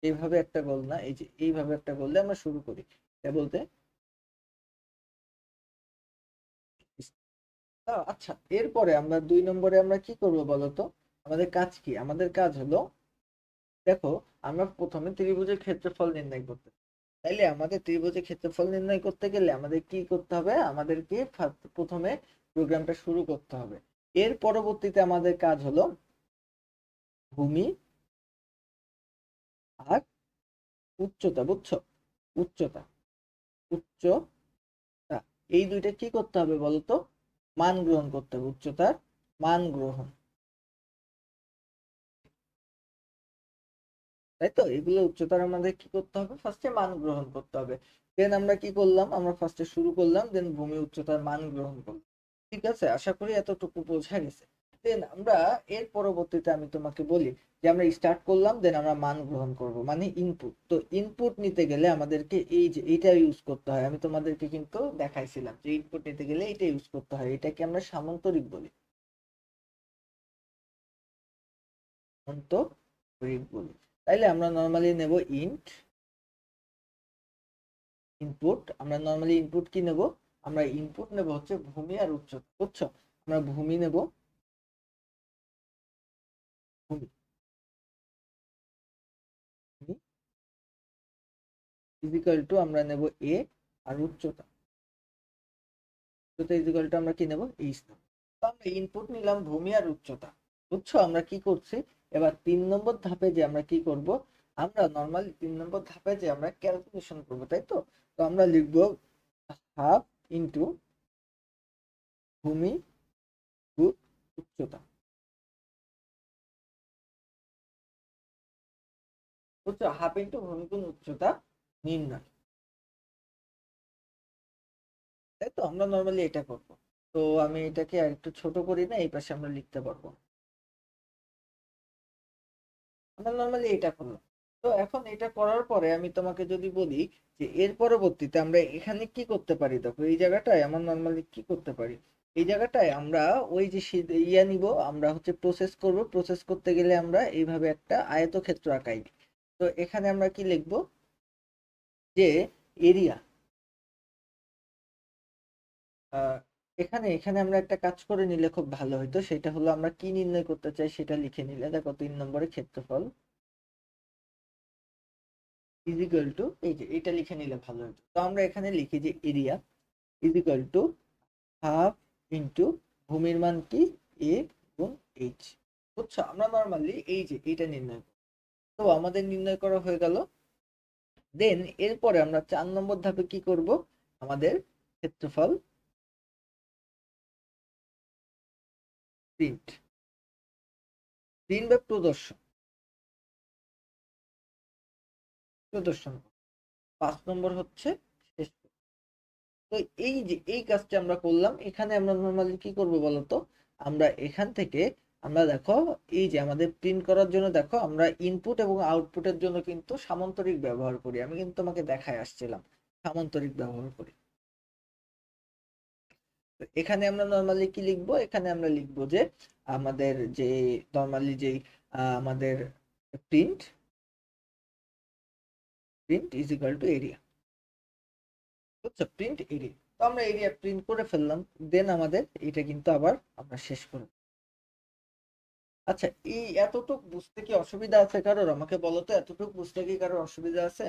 এইভাবে একটা গোল না, এই যে এইভাবে একটা গোল দিয়ে আমরা শুরু করি, এটা বলতে। আচ্ছা, এরপরে আমরা 2 নম্বরে আমরা কি করব বলতো? আমাদের কাজ কি? আমাদের কাজ হলো, দেখো, আমরা প্রথমে ত্রিভুজের ক্ষেত্রফল নির্ণয় করতে হবে। তাইলে আমাদের ত্রিভুজের ক্ষেত্রফল নির্ণয় করতে গেলে আমাদের কি করতে হবে? আমাদেরকে প্রথমে প্রোগ্রামটা শুরু করতে হবে। এর পরবর্তীতে আমাদের কাজ হলো ভূমি আর উচ্চতা, বুঝছো? উচ্চতা, উচ্চতা, এই দুইটা কি করতে হবে বলতো? মান গ্রহণ করতে হবে, উচ্চতার মান গ্রহণ, তাই তো? এগুলো উচ্চতার আমাদের কি করতে হবে? ফার্স্টে মান গ্রহণ করতে হবে। দেন আমরা কি করলাম? আমরা ফার্স্টে শুরু করলাম, দেন ভূমি উচ্চতার মান গ্রহণ করলাম। ঠিক আছে, আশা করি এতটুকু বোঝা গেছে। দেন আমরা এর পরবর্তীতে আমি তোমাকে বলি যে আমরা স্টার্ট করলাম, দেন আমরা মান গ্রহণ করব, মানে ইনপুট। তো ইনপুট নিতে গেলে আমাদেরকে এই যে এইটা ইউজ করতে হয়। আমি তোমাদেরকে কিন্তু দেখাইছিলাম যে ইনপুট নিতে গেলে এটা ইউজ করতে হয়, এটাকে আমরা সামান্তরিক বলি, সামান্তরিক বলি। তাইলে আমরা নর্মালি নেব ইন্ট ইনপুট। আমরা নর্মালি ইনপুট কি নেব? আমরা ইনপুট নেব হচ্ছে ভূমি আর উচ্চতা, বুঝছো? আমরা ভূমি নেব, ভূমি, ইজিক্যাল টু আমরা নেব এ, আর উচ্চতা, উচ্চতা ইজিক্যাল টু আমরা কি নেব? এইচ নেব। তো আমরা ইনপুট নিলাম ভূমি আর উচ্চতা, বুঝছো আমরা কি করছি? এবার 3 নম্বর ধাপে যে আমরা কি করব, আমরা নর্মালি 3 নম্বর ধাপে যে আমরা ক্যালকুলেশন করব, তাই তো? তো আমরা লিখব হাফ ইন্টু ভূমি গুণ উচ্চতা, বুঝছো? হাফ ইন্টু ভূমি গুণ উচ্চতা নির্ণয়, তাই তো? আমরা নর্মালি এটা করব। তো আমি এটাকে আর একটু ছোট করি, না এই পাশে আমরা লিখতে পারবো। আমরা নর্মালি এটা করলাম। তো এখন এটা করার পরে আমি তোমাকে যদি বলি যে এর পরবর্তীতে আমরা এখানে কি করতে পারি, দেখো এই জায়গাটায় আমরা নর্মালি কি করতে পারি, এই জায়গাটায় আমরা ওই যে ইয়া নিব, আমরা হচ্ছে প্রসেস করব। প্রসেস করতে গেলে আমরা এইভাবে একটা আয়তক্ষেত্র আঁকাই। তো এখানে আমরা কি লিখবো, যে এরিয়া, আহ, এখানে এখানে আমরা একটা কাজ করে নিলে খুব ভালো হতো, সেটা হলো আমরা কি নির্ণয় করতে চাই সেটা লিখে নিলে। দেখো, 3 নম্বরে ক্ষেত্রফল ইজিক্যাল টু, এই যে এটা লিখে নিলে ভালো হতো। তো আমরা এখানে লিখি যে area is equal to half into ভূমির মান কি, এ গুণ এইচ, বুঝছো? আমরা নর্মালি এই যে এটা নির্ণয় করি। তো আমাদের নির্ণয় করা হয়ে গেল। দেন এরপরে আমরা 4 নম্বর ধাপে কি করব, আমাদের ক্ষেত্রফল প্রিন্ট, প্রিন্ট বা প্রদর্শন, প্রদর্শন করব। 5 নম্বর হচ্ছে শেষ করব। তো এই যে এই কাজটা আমরা করলাম, এখানে আমরা নর্মালি কি করব বলতো, আমরা এখান থেকে আমরা দেখো এই যে আমাদের প্রিন্ট করার জন্য দেখো আমরা ইনপুট এবং আউটপুটের জন্য কিন্তু সামান্তরিক ব্যবহার করি। আমি কিন্তু তোমাকে দেখায় আসছিলাম সামান্তরিক ব্যবহার করি। তো এখানে আমরা নর্মালি কি লিখবো, এখানে আমরা লিখবো যে আমাদের যে নর্মালি যেই আমাদের print print is equal to area. বুঝছো, প্রিন্ট এরিয়া। তো আমরা এরিয়া প্রিন্ট করে ফেললাম, দেন আমাদের এটা কিন্তু আবার আমরা শেষ করব। আচ্ছা, এই এতটুক বুঝতে কি অসুবিধা আছে কারোর? আমাকে বলো তো, এতটুক বুঝতে কি কারোর অসুবিধা আছে?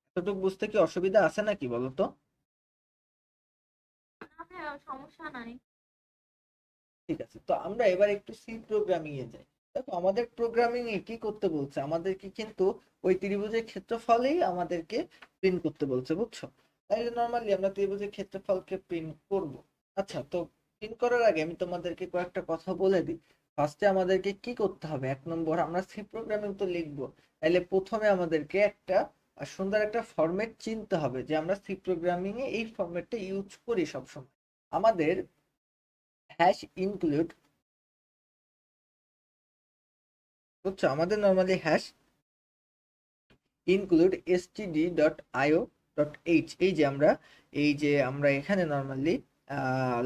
এতটুক বুঝতে কি অসুবিধা আছে নাকি বলো তো? না ভাইয়া, সমস্যা নাই। ঠিক আছে, তো আমরা এবার একটু সি প্রোগ্রামিং এ যাই। দেখো আমাদের প্রোগ্রামিং এ কি করতে বলছে, আমাদেরকে কিন্তু ওই ত্রিভুজের ক্ষেত্রফলেই আমাদেরকে প্রিন্ট করতে বলছে, বুঝছো? তাই নরমালি আমরা ত্রিভুজের ক্ষেত্রফলকে প্রিন্ট করব। আচ্ছা, তো প্রিন্ট করার আগে আমি তোমাদেরকে কয়েকটা কথা বলে দিই। ফার্স্টে আমাদেরকে কি করতে হবে, 1 নম্বর আমরা সি প্রোগ্রামিং তো লিখবো, তাইলে প্রথমে আমাদেরকে একটা সুন্দর একটা ফরম্যাট চিনতে হবে, যে আমরা সি প্রোগ্রামিং এ এই ফরম্যাটটা ইউজ করি সবসময়। আমাদের হ্যাশ ইনক্লুড, বুঝছো, আমাদের নর্মালি হ্যাশ ইনক্লুড std.io.h, এই যে আমরা এখানে নর্মালি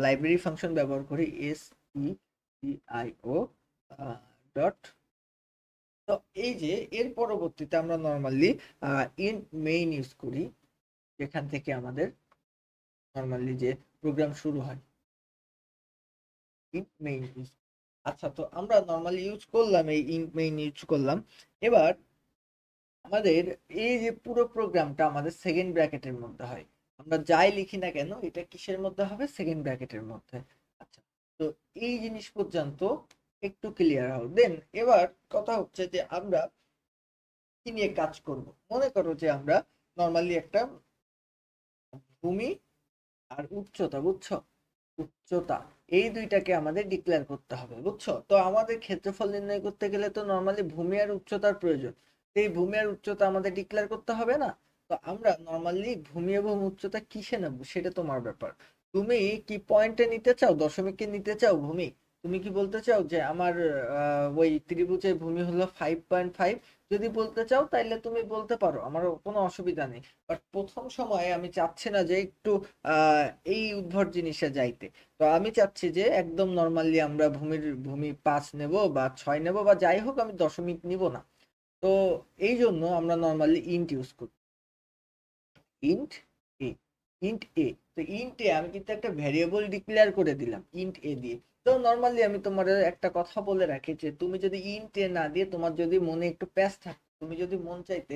লাইব্রেরি ফাংশন ব্যবহার করি stdio ডট। তো এই যে এর পরবর্তীতে আমরা নর্মালি ইন্ট মেইন ইউজ করি, যেখান থেকে আমাদের নর্মালি যে প্রোগ্রাম শুরু হয়, ইন্ট মেইন ইউজ। আচ্ছা, তো আমরা নর্মালি ইউজ করলাম, এই ইন্ট মেইন ইউজ করলাম। এবার আমাদের এই যে পুরো প্রোগ্রামটা আমাদের সেকেন্ড ব্র্যাকেটের মধ্যে হয়। আমরা যাই লিখি না কেন এটা কিসের মধ্যে হবে, সেকেন্ড ব্র্যাকেটের মধ্যে। আচ্ছা, তো এই জিনিস পর্যন্ত একটু ক্লিয়ার হও। দেন এবার কথা হচ্ছে যে আমরা কি নিয়ে কাজ করব। মনে করো যে আমরা নর্মালি একটা ভূমি আর উচ্চতা, বুঝছো, উচ্চতা, এই দুইটাকে আমাদের ডিক্লেয়ার করতে হবে, বুঝছো? তো আমাদের ক্ষেত্রফল নির্ণয় করতে গেলে তো নর্মালি ভূমি আর উচ্চতার প্রয়োজন। তো এই ভূমি আর উচ্চতা আমাদের ডিক্লেয়ার করতে হবে না? তো আমরা নর্মালি ভূমি এবং উচ্চতা কিসে নেব সেটা তোমার ব্যাপার। তুমি কি পয়েন্টে নিতে চাও, দশমিকে নিতে চাও ভূমি? তুমি কি বলতে চাও যে আমার ওই ত্রিভুজের ভূমি হলো 5.5? যদি বলতে চাও তাইলে তুমি বলতে পারো, আমার কোনো অসুবিধা নেই। বাট প্রথম সময়ে আমি চাচ্ছি না যে একটু আহ এই উদ্ভট জিনিসে যাইতে। তো আমি চাচ্ছি যে একদম নর্মালি আমরা ভূমি 5 নেব বা 6 নেব বা যাই হোক, আমি দশমিক নিব না। তো এই জন্য আমরা নর্মালি ইন্ট ইউজ করি, ইন্ট এ। ইন্ট এ, তো ইন্ট এ আমি কিন্তু একটা ভ্যারিয়েবল ডিক্লেয়ার করে দিলাম ইন্ট এ দিয়ে। তো নর্মালি আমি তোমার একটা কথা বলে রাখি, যে তুমি যদি ইন্ট এ না দিয়ে তোমার যদি মনে একটু প্যাচ থাকে, তুমি যদি মন চাইতে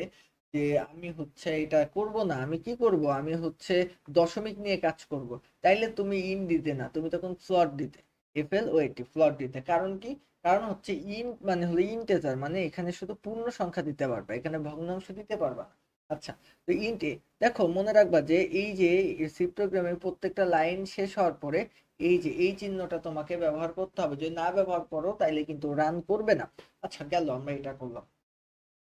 যে আমি হচ্ছে এটা করব না, আমি কি করব, আমি হচ্ছে দশমিক নিয়ে কাজ করব, তাইলে তুমি ইন্ট দিতে না, তুমি তখন ফ্লট দিতে, FLOAT, ফ্লট দিতে। কারণ কি? কারণ হচ্ছে ইন্ট মানে হলো ইন্টেজার, মানে এখানে শুধু পূর্ণ সংখ্যা দিতে পারবে, এখানে ভগ্নাংশ দিতে পারবা না। আচ্ছা, তো ইন্ট এ, দেখো মনে রাখবা যে এই যে সি প্রোগ্রামের প্রত্যেকটা লাইন শেষ হওয়ার পরে এই যে এই চিহ্নটা তোমাকে ব্যবহার করতে হবে, যদি না ব্যবহার করো তাইলে কিন্তু রান করবে না। আচ্ছা, গেল, আমরা এটা করলাম,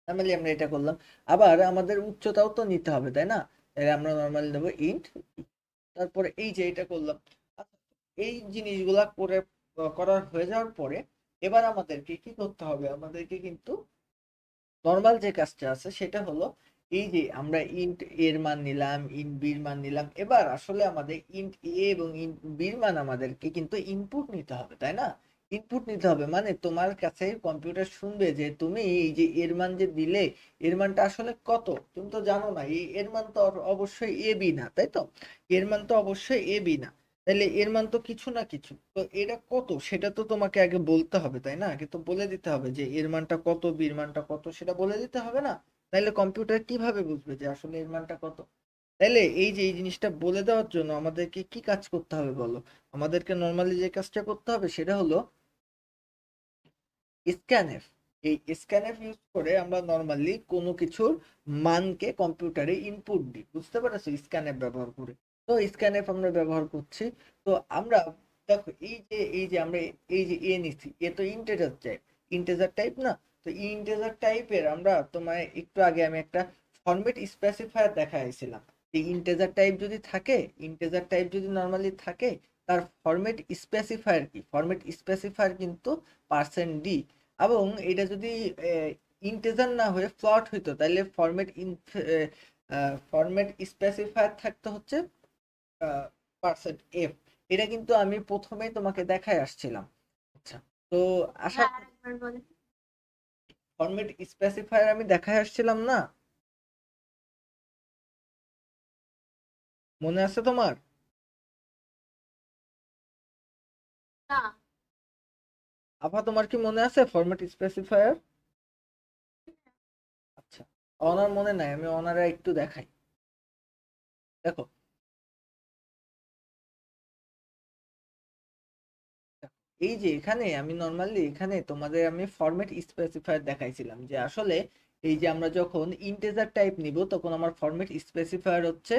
নর্মালি আমরা এটা করলাম। আবার আমাদের উচ্চতাও তো নিতে হবে, তাই না? তাহলে আমরা নর্মালি নেবো ইন্ট, তারপরে এই যে এটা করলাম। আচ্ছা, এই জিনিসগুলা করার হয়ে যাওয়ার পরে এবার আমাদেরকে কি করতে হবে, আমাদেরকে কিন্তু নর্মাল যে কাজটা আছে সেটা হলো এই যে আমরা ইন্ট এর মান নিলাম, ইন্ট বির মান নিলাম, এবার আসলে আমাদের ইন্ট এ এবং ইন্ট বির মান আমাদেরকে কিন্তু ইনপুট নিতে হবে, তাই না? ইনপুট নিতে হবে মানে তোমার কাছে কম্পিউটার শুনবে যে তুমি এই যে এর মান যে দিলে, এর মানটা আসলে কত। তুমি তো জানো না এই এর মান তো অবশ্যই এ বি না, তাই তো? এর মান তো অবশ্যই এ বি না। তাহলে এর মান তো কিছু না কিছু, তো এটা কত সেটা তো তোমাকে আগে বলতে হবে, তাই না? আগে তো বলে দিতে হবে যে এর মানটা কত, বির মানটা কত, সেটা বলে দিতে হবে না? তাইলে কম্পিউটার কিভাবে বুঝবে যে আসলে এর মানটা কত? তাইলে এই যে এই জিনিসটা বলে দেওয়ার জন্য আমাদেরকে কি কাজ করতে হবে বলো? আমাদেরকে নর্মালি যে কাজটা করতে হবে সেটা হলো স্ক্যানএফ। এই স্ক্যানএফ ইউজ করে আমরা নর্মালি কোনো কিছুর মানকে কম্পিউটারে ইনপুট দিই, বুঝতে পারছো? স্ক্যানএফ ব্যবহার করে। তো স্ক্যানএফ আমরা ব্যবহার করছি। তো আমরা দেখো এই যে আমরা এই যে এ নিচ্ছি, এ তো ইন্টেজার টাইপ না? তো ইন্টেজার টাইপের আমরা তোমায় একটু আগে আমি একটা ফরম্যাট স্পেসিফায়ার দেখাইছিলাম। এই ইন্টেজার টাইপ যদি থাকে, ইন্টেজার টাইপ যদি নর্মালি থাকে, তার ফরম্যাট স্পেসিফায়ার কি? ফরম্যাট স্পেসিফায়ার কিন্তু পার্সেন্ট ডি। এবং এটা যদি ইন্টেজার না হয়ে ফ্লট হইতো, তাহলে ফরম্যাট স্পেসিফায়ার থাকতে হচ্ছে পার্সেন্ট এফ। এটা কিন্তু আমি প্রথমেই তোমাকে দেখাই আসছিলাম। আচ্ছা, তো আশা হ্যাঁ আরেকবার বলেন। ফরম্যাট স্পেসিফায়ার আমি দেখাই আসছিলাম না? মনে আছে তোমার? না। আপা, তোমার কি মনে আছে ফরম্যাট স্পেসিফায়ার? আচ্ছা, অনার মনে নাই, আমি অনারা একটু দেখাই। দেখো, এই যে এখানে আমি নর্মালি এখানে তোমাদের আমি ফরম্যাট স্পেসিফায়ার দেখাইছিলাম যে আসলে এই যে আমরা যখন ইন্টিজার টাইপ নিব তখন আমার ফরম্যাট স্পেসিফায়ার হচ্ছে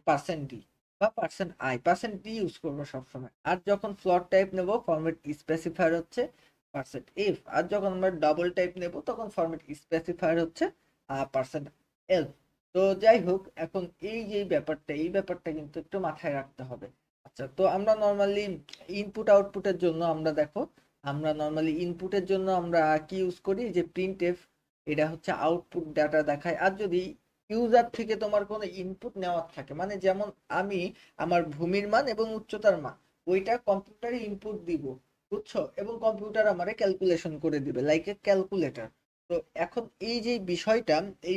পার্সেন্ট ডি বা percent I, percent D use করবো সবসময়। আর যখন ফ্লোট টাইপ নেব ফরম্যাট স্পেসিফায়ার হচ্ছে পার্সেন্ট এফ। আর যখন আমরা ডাবল টাইপ নেব তখন ফরম্যাট স্পেসিফায়ার হচ্ছে পার্সেন্ট এল। তো যাই হোক, এখন এই ব্যাপারটা কিন্তু একটু মাথায় রাখতে হবে। আচ্ছা, তো আমরা নর্মালি ইনপুট আউটপুটের জন্য আমরা দেখো, আমরা নর্মালি ইনপুটের জন্য আমরা কি ইউজ করি, যে প্রিন্ট এফ। এটা হচ্ছে আউটপুট ডাটা দেখায়। আর যদি ইউজার থেকে তোমার কোনো ইনপুট নেওয়ার থাকে, মানে যেমন আমি আমার ভূমির মান এবং উচ্চতার মান ওইটা কম্পিউটারে ইনপুট দিব, বুঝছো, এবং কম্পিউটার আমারে ক্যালকুলেশন করে দিবে লাইক এ ক্যালকুলেটর। তো এখন এই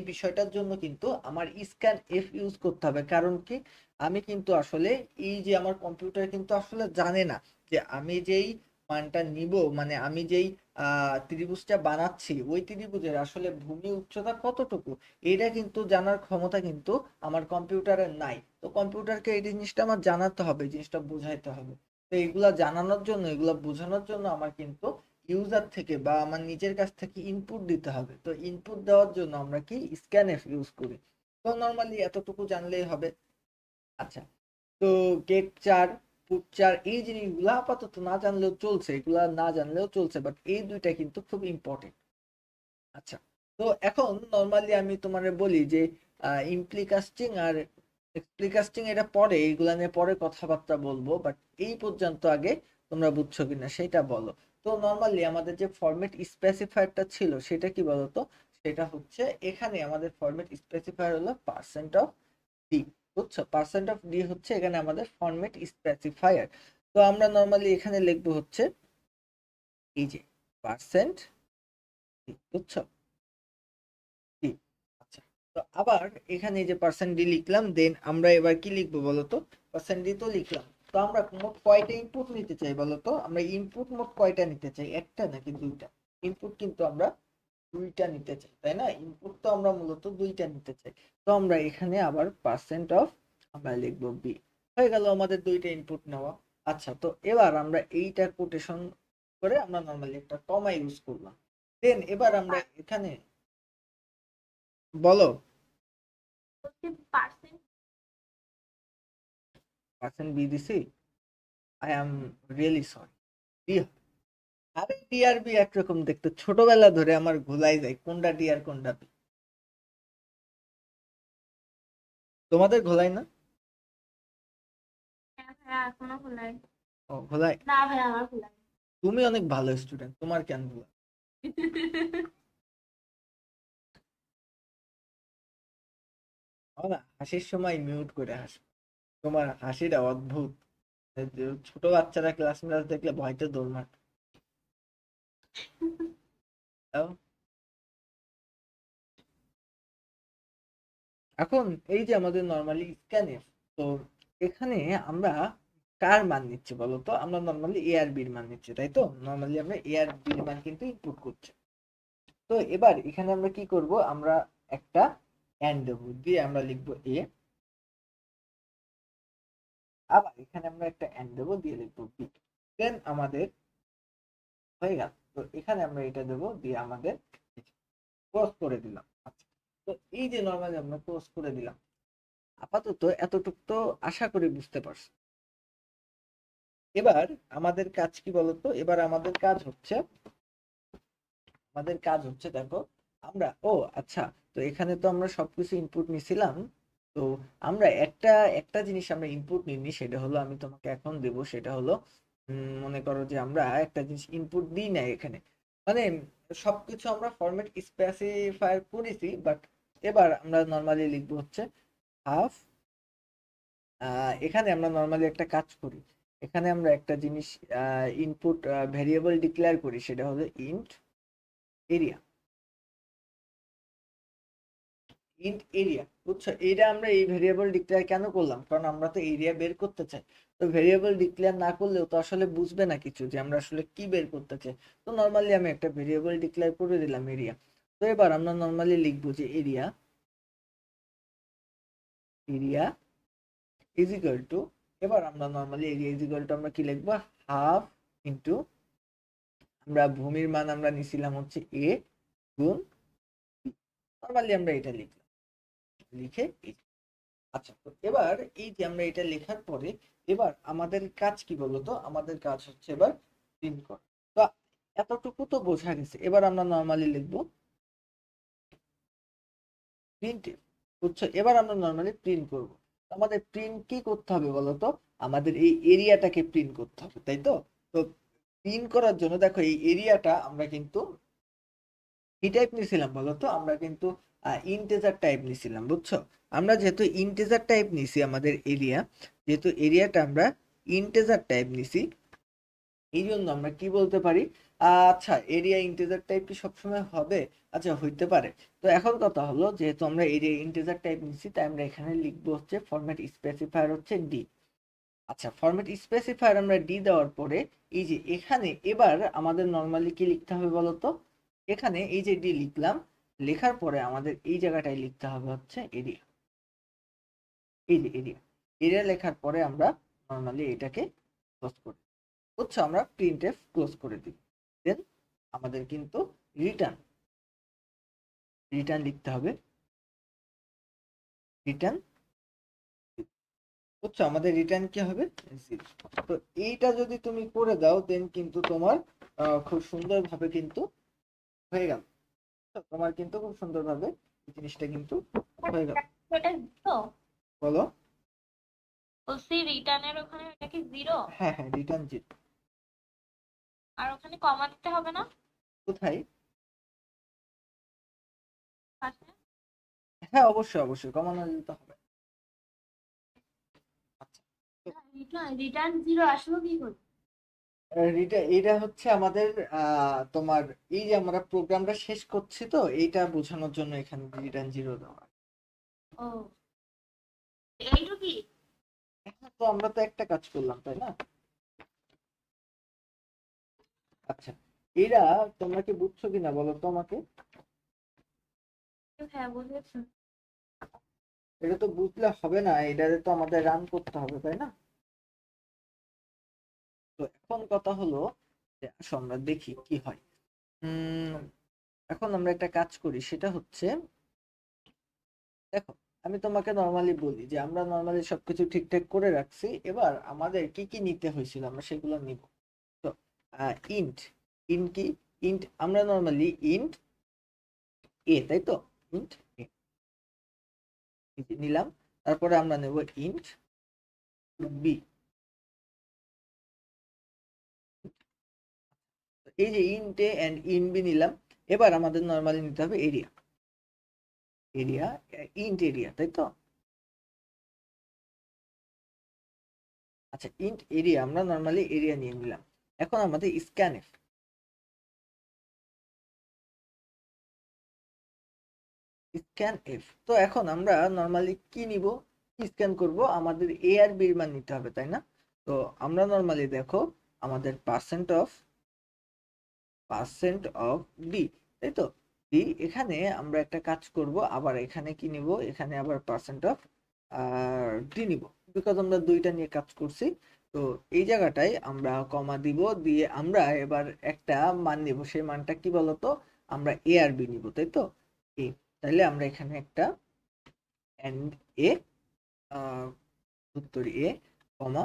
বিষয়টার জন্য কিন্তু আমার স্ক্যান এফ ইউজ করতে হবে। কারণ কি, আমি কিন্তু আসলে এই যে আমার কম্পিউটার কিন্তু আসলে জানে না যে আমি যেই মানটা নিব, মানে আমি যেই ত্রিভুজটা বানাচ্ছি ওই ত্রিভুজের আসলে ভূমি উচ্চতা কতটুকু, এটা কিন্তু জানার ক্ষমতা কিন্তু আমার কম্পিউটারের নাই। তো কম্পিউটারকে এই জিনিসটা আমার জানাতে হবে, এই জিনিসটা বোঝাইতে হবে। তো এগুলা জানানোর জন্য, এগুলা বোঝানোর জন্য আমার কিন্তু ইউজার থেকে বা আমার নিজের কাছ থেকে ইনপুট দিতে হবে। তো ইনপুট দেওয়ার জন্য আমরা কি স্ক্যানএফ ইউজ করি। তো নর্মালি এতটুকু জানলেই হবে। আচ্ছা, তো গেট চার, পুট চার, এই জিনিসগুলো আপাতত না জানলেও চলছে, এগুলা না জানলেও চলছে, বাট এই দুইটা কিন্তু খুব ইম্পর্টেন্ট। আচ্ছা, তো এখন নর্মালি আমি তোমারে বলি যে ইমপ্লিকাস্টিং আর এক্সপ্লিকাস্টিং এটা পরে, এইগুলা নিয়ে পরে কথাবার্তা বলবো, বাট এই পর্যন্ত আগে তোমরা বুঝছো কিনা সেটা বলো। তো নর্মালি আমাদের যে ফরম্যাট স্পেসিফায়ারটা ছিল সেটা কি বলতো? সেটা হচ্ছে এখানে আমাদের ফরম্যাট স্পেসিফায়ার হলো পার্সেন্ট অফ ডি। বুঝছো, পার্সেন্ট অফ ডি হচ্ছে এখানে আমাদের ফরম্যাট স্পেসিফায়ার। তো আমরা নর্মালি এখানে লিখবো হচ্ছে এই যে পার্সেন্ট, বুঝছো, ডি। আচ্ছা, তো আবার এখানে এই যে পার্সেন্ট ডি লিখলাম, দেন আমরা এবার কি লিখবো বলতো? পার্সেন্ট ডি তো লিখলাম। তো আমরা মোট কয়টা ইনপুট নিতে চাই বলতো? আমরা ইনপুট মোট কয়টা নিতে চাই, একটা নাকি দুইটা? ইনপুট কিন্তু আমরা দুইটা নিতে চাই, তাই না? ইনপুট তো আমরা মূলত দুইটা নিতে চাই। তো আমরা এখানে আবার পার্সেন্ট অফ আমরা লিখবো বি। হয়ে গেল আমাদের দুইটা ইনপুট নেওয়া। আচ্ছা, তো এবার আমরা এইটা কোটেশন করে আমরা নর্মালি একটা কমা ইউজ করলাম। দেন এবার আমরা এখানে বলো। পার্সেন্ট। পার্সেন্ট বি দিছি? I am really sorry. B. আরে ডি আর বি একরকম দেখতে, ছোটবেলা ধরে আমার ভুলাই যায় কোনটা ডি আর কোনটা বি। তোমাদের ঘোলাই না? হ্যাঁ ভাইয়া এখনো খোলাই। ও ঘোলাই। না ভাইয়া আমার খোলাই। তুমি অনেক ভালো স্টুডেন্ট, তোমার কেন ভোলা? না, হাসির সময় মিউট করে হাসো, তোমার হাসিটা অদ্ভুত। এই যে ছোট বাচ্চারা ক্লাস ক্লাস দেখলে ভয়তে দৌড়। এখন এই যে আমাদের নর্মালি স্ক্যানএফ, তো এখানে আমরা কার মান নিচ্ছি বলতো? আমরা নর্মালি এ আর বির মান নিচ্ছি, তাই তো? নর্মালি আমরা এ আর বির মান কিন্তু ইনপুট করছি। তো এবার এখানে আমরা কি করব, আমরা একটা এন্ড দেবো, দিয়ে আমরা লিখবো এ। আবার এখানে আমরা একটা এন্ড দেবো, দিয়ে লিখবো বি। দেন আমাদের হয়ে গেল। তো এখানে আমরা এটা দেবো, দিয়ে আমাদের ক্লোজ করে দিলাম। আচ্ছা, তো এই যে নর্মালি আমরা ক্লোজ করে দিলাম। আপাতত এতটুকু তো আশা করি বুঝতে পারছো। এবার আমাদের কাজ কি বলতো, এবার আমাদের কাজ হচ্ছে দেখো, আমরা আচ্ছা, তো এখানে তো আমরা সবকিছু ইনপুট নিছিলাম। তো আমরা একটা একটা জিনিস আমরা ইনপুট নিইনি, সেটা হলো আমি তোমাকে এখন দেব, সেটা হলো মনে করো যে আমরা একটা জিনিস ইনপুট দিই না এখানে, মানে সবকিছু আমরা ফরম্যাট স্পেসিফায়ার করেছি, বাট এবার আমরা নর্মালি লিখবো হচ্ছে হাফ। এখানে আমরা নর্মালি একটা কাজ করি, এখানে আমরা একটা জিনিস ইনপুট ভেরিয়েবল ডিক্লেয়ার করি, সেটা হলো ইন্ট এরিয়া। ইন্ট এরিয়া, বুঝছো? এটা আমরা এই ভেরিয়েবল ডিক্লেয়ার কেন করলাম, কারণ আমরা তো এরিয়া বের করতে চাই। তো ভেরিয়েবল ডিক্লেয়ার না করলেও তো আসলে বুঝবে না কিছু যে আমরা আসলে কি বের করতে চাই। তো নর্মালি আমি একটা ভেরিয়েবল ডিক্লেয়ার করে দিলাম এরিয়া। তো এবার আমরা নর্মালি লিখবো যে area area is equal to, এবার আমরা normally area is equal to আমরা কি লিখবো, হাফ ইন্টু, আমরা ভূমির মান আমরা নিছিলাম হচ্ছে এ গুণ, নর্মালি আমরা এটা লিখলাম, লিখে আচ্ছা, তো এবার এই যে আমরা এটা লেখার পরে এবার আমাদের কাজ কি বলতো, আমাদের কাজ হচ্ছে এবার প্রিন্ট করা। তো এতটুকু তো বোঝা গেছে, এবার আমরা নর্মালি লিখবো প্রিন্ট, বুঝছো? এবার আমরা নর্মালি প্রিন্ট করব। আমাদের প্রিন্ট কি করতে হবে বলতো, আমাদের এই এরিয়াটাকে প্রিন্ট করতে হবে, তাই তো? তো প্রিন্ট করার জন্য দেখো এই এরিয়াটা আমরা কিন্তু কি টাইপ নিছিলাম বলতো, আমরা কিন্তু ইন্টেজার টাইপ নিছিলাম, বুঝছো? আমরা যেহেতু ইন্টেজার টাইপ নিছি, আমাদের এরিয়া যেহেতু এরিয়াটা আমরা ইন্টেজার টাইপ নিছি, এই জন্য আমরা কি বলতে পারি, আচ্ছা এরিয়া ইন্টিজার টাইপ কি সবসময় হবে? আচ্ছা, হইতে পারে। তো এখন কথা হলো, যেহেতু আমরা এরিয়া ইন্টিজার টাইপ নিচ্ছি, তাই আমরা এখানে লিখবো হচ্ছে ফরম্যাট স্পেসিফায়ার হচ্ছে ডি। আচ্ছা, ফরম্যাট স্পেসিফায়ার আমরা ডি দেওয়ার পরে এই যে এখানে এবার আমাদের নর্মালি কি লিখতে হবে বলতো, এখানে এই যে ডি লিখলাম, লেখার পরে আমাদের এই জায়গাটায় লিখতে হবে হচ্ছে এরিয়া। এই যে এরিয়া, এরিয়া লেখার পরে আমরা নর্মালি এটাকে ক্লোজ করি, বুঝছো? আমরা প্রিন্টএফ ক্লোজ করে দিই। দেন আমাদের কিন্তু রিটার্ন রিটার্ন লিখতে হবে, রিটার্ন, বুঝছো? আমাদের রিটার্ন কি হবে, 0। তো এইটা যদি তুমি করে দাও, দেন কিন্তু তোমার খুব সুন্দরভাবে কিন্তু হয়ে গেল। তো তোমার কিন্তু খুব সুন্দরভাবে এই জিনিসটা কিন্তু হয়ে গেল। ওটা জিরো? বলো। বলছি রিটার্নের ওখানে ওটা কি জিরো? হ্যাঁ হ্যাঁ, রিটার্ন 0। আর ওখানে কমা দিতে হবে না কোথায়? পাশে? হ্যাঁ, অবশ্যই অবশ্যই কমানো দিতে হবে। আচ্ছা, তো রিটার্ন জিরো আসলো কি করে? এটা হচ্ছে আমাদের তোমার এই যে আমরা প্রোগ্রামটা শেষ করছি, তো এইটা বোঝানোর জন্য এখানে রিটার্ন 0 দেওয়া। ও, এইটুকুই? হ্যাঁ, তো আমরা তো একটা কাজ করলাম, তাই না? আচ্ছা, এরা তোমরা কি বুঝছো কিনা বলো তো আমাকে। হ্যাঁ, বুঝেছি। এটা তো বুঝলে হবে না, এটাতে তো আমাদের রান করতে হবে, তাই না? তো এখন কথা হলো যে আসো আমরা দেখি কি হয়। উম এখন আমরা একটা কাজ করি, সেটা হচ্ছে দেখো, আমি তোমাকে নর্মালি বলি যে আমরা নর্মালি সবকিছু ঠিকঠাক করে রাখছি, এবার আমাদের কি কি নিতে হয়েছিল আমরা সেগুলো নিব। তো ইন্ট ইন্ট কি, ইন্ট আমরা নর্মালি ইন্ট এ, তাই তো? ইন্ট এ নিলাম, তারপরে আমরা নেব ইন্ট বি। এই যে int A and int B নিলাম, এবার আমাদের নর্মালি নিতে হবে এরিয়া এরিয়া ইন্ট এরিয়া, তাই তো? আচ্ছা, ইন্ট এরিয়া আমরা নর্মালি এরিয়া নিয়ে নিলাম। এখন আমাদের স্ক্যানএফ স্ক্যানএফ, তো এখন আমরা নর্মালি কি নিব, কি স্ক্যান করব, আমাদের এ আর বি এর মান নিতে হবে, তাই না? তো আমরা নর্মালি দেখো, আমাদের পার্সেন্ট অফ ডি, তাই তো? ডি, এখানে আমরা একটা কাজ করব, আবার এখানে কি নিব, এখানে আবার পার্সেন্ট অফ ডি নিব, বিকজ আমরা দুইটা নিয়ে কাজ করছি। তো এই জায়গাটায় আমরা কমা দিব, দিয়ে আমরা এবার একটা মান নিব, সেই মানটা কি বলতো, আমরা এ আর বি নিব, তাই তো? এ, তাহলে আমরা এখানে একটা এন্ড এ, উত্তর এ, কমা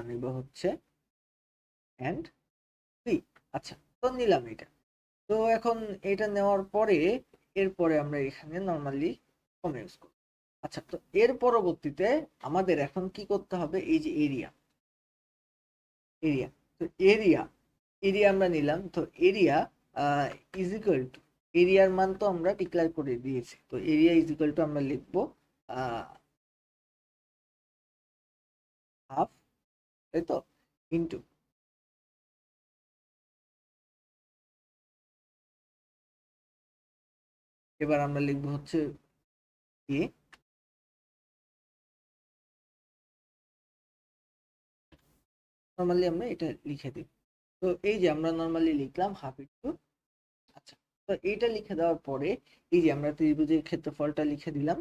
নিব হচ্ছে অ্যান্ড 3। আচ্ছা, তো নিলাম এটা। তো এখন এটা নেওয়ার পরে এরপরে আমরা এখানে নর্মালি কমা ইউজ করব। আচ্ছা, তো এর পরবর্তীতে আমাদের এখন কি করতে হবে, এই যে এরিয়া, এরিয়া তো এরিয়া এরিয়া আমরা নিলাম। তো এরিয়া ইজ ইকুয়াল টু, এরিয়ার মান তো আমরা ডিক্লেয়ার করে দিয়েছি, তো এরিয়া ইজ ইকুয়াল টু আমরা লিখবো হাফ, তাই তো, ইন্টু, এবার আমরা লিখবো হচ্ছে এ, নর্মালি আমরা এটা লিখে দিই। তো এই যে আমরা নর্মালি লিখলাম হাফ ইন্টু। আচ্ছা, তো এইটা লিখে দেওয়ার পরে এই যে আমরা ত্রিভুজের ক্ষেত্রফলটা লিখে দিলাম।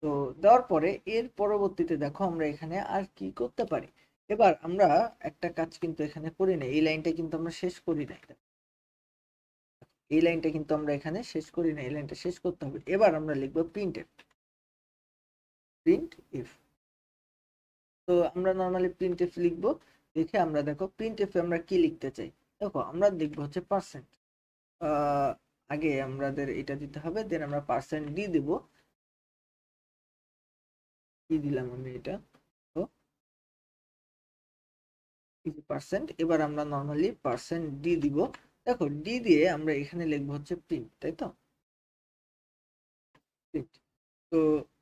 তো দেওয়ার পরে এর পরবর্তীতে দেখো আমরা এখানে আর কি করতে পারি। এবার আমরা একটা কাজ কিন্তু এখানে করি না, এই লাইনটা কিন্তু আমরা শেষ করি না, এই লাইনটা কিন্তু আমরা এখানে শেষ করি না, এই লাইনটা শেষ করতে হবে। এবার আমরা লিখবো প্রিন্ট এফ, প্রিন্ট এফ। তো আমরা নর্মালি প্রিন্ট এফ লিখবো। দেখে আমরা দেখো প্রিন্ট এফ আমরা কি লিখতে চাই, দেখো আমরা দেখবো হচ্ছে পার্সেন্ট। আগে আমাদের এটা দিতে হবে, দেন আমরা পার্সেন্ট ডি দেব। কি দিলাম আমি এটা, তো পার্সেন্ট। এবার আমরা নর্মালি পার্সেন্ট ডি দিব। দেখো ডি দিয়ে আমরা এখানে লিখবো হচ্ছে প্রিন্ট, তাই তো, প্রিন্ট। তো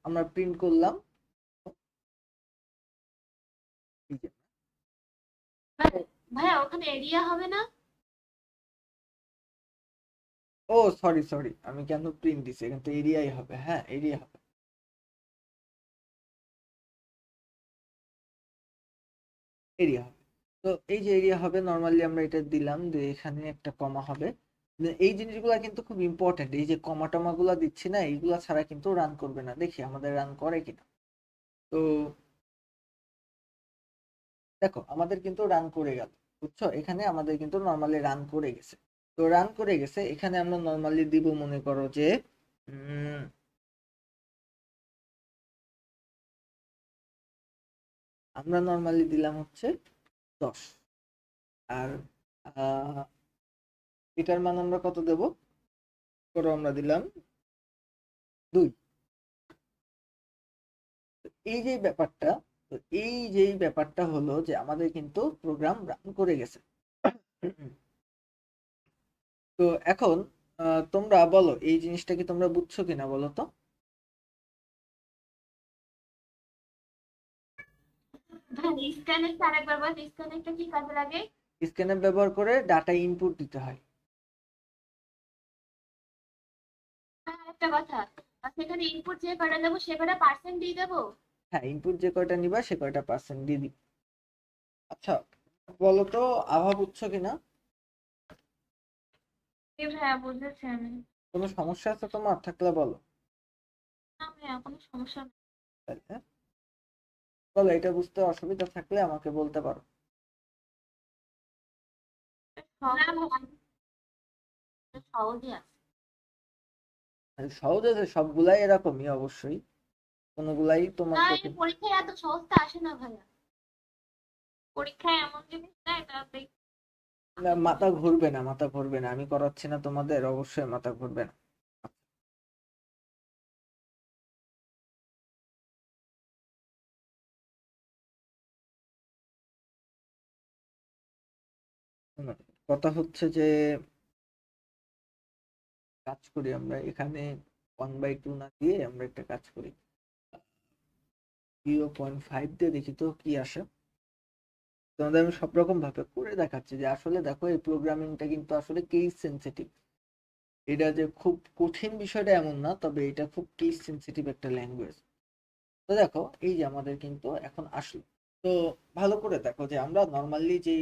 আমরা প্রিন্ট করলাম। এই যে, ভাইয়া ওখানে এরিয়া হবে না? ও সরি সরি, আমি কেন প্রিন্ট দিছি, এখানে তো এরিয়াই হবে, হ্যাঁ এরিয়া হবে, এরিয়া হবে। তো এই যে এরিয়া হবে, নর্মালি আমরা এটা দিলাম যে এখানে একটা কমা হবে। এই জিনিসগুলো কিন্তু খুব ইম্পর্টেন্ট, এই যে কমা টমা গুলা দিচ্ছি না, এইগুলা ছাড়া কিন্তু রান করবে না। দেখি আমাদের রান করে কিনা। তো দেখো আমাদের কিন্তু রান করে গেল, বুঝছো, এখানে আমাদের কিন্তু নর্মালি রান করে গেছে। তো রান করে গেছে, এখানে আমরা নর্মালি দিব মনে করো যে আমরা নর্মালি দিলাম হচ্ছে 10। আর এটার মান আমরা কত দেব, করো আমরা দিলাম 2। এই যে ব্যাপারটা, তো এই যে ব্যাপারটা হলো যে আমাদের কিন্তু প্রোগ্রাম রান করে গেছে। তো এখন তোমরা বলো এই জিনিসটা কি তোমরা বুঝছো কিনা বলো তো। ভাই স্ক্যানারটা আরেকবার বল, স্ক্যানারটা কি কাজে লাগে? স্ক্যানার ব্যবহার করে ডাটা ইনপুট দিতে হয়। আর একটা কথা, সেখানে ইনপুট যে কটা দেবো সে কটা পার্সেন্ট দিয়ে দেবো? হ্যাঁ, ইনপুট যে কয়টা নিবা সে কয়টা পার্সেন্ট দিয়ে দিবে। আচ্ছা, বলো তো আভা বুঝছো কিনা, ভাইয়া বুঝেছি আমি। কোনো সমস্যা আছে তোমার, থাকলে বলো। না ভাইয়া কোনো সমস্যা নেই। তাহলে বলো, এটা বুঝতে অসুবিধা থাকলে আমাকে বলতে পারো। না ভাইয়া, সহজই আছে। আর সহজ আছে, সবগুলাই এরকমই অবশ্যই, কোনোগুলাই তোমার না এই কঠিন। পরীক্ষায় এত সহজটা আসে না ভাইয়া, পরীক্ষায় এমন জিনিস দেয় তাতে। না, মাথা ঘুরবে না, মাথা ঘুরবে না, আমি করাচ্ছি না তোমাদের, অবশ্যই মাথা ঘুরবে না। শোনো, কথা হচ্ছে যে কাজ করি আমরা এখানে 1/2 না দিয়ে আমরা একটা কাজ করি, 0.5 দিয়ে দেখি তো কি আসে। তোমাদের আমি সব রকম ভাবে করে দেখাচ্ছি যে আসলে দেখো এই প্রোগ্রামিংটা কিন্তু আসলে কেস সেনসিটিভ। এটা যে খুব কঠিন বিষয়টা এমন না, তবে এটা খুব কেস সেনসিটিভ একটা ল্যাঙ্গুয়েজ। তো দেখো এই যে আমাদের কিন্তু এখন আসলো। তো ভালো করে দেখো যে আমরা নর্মালি যে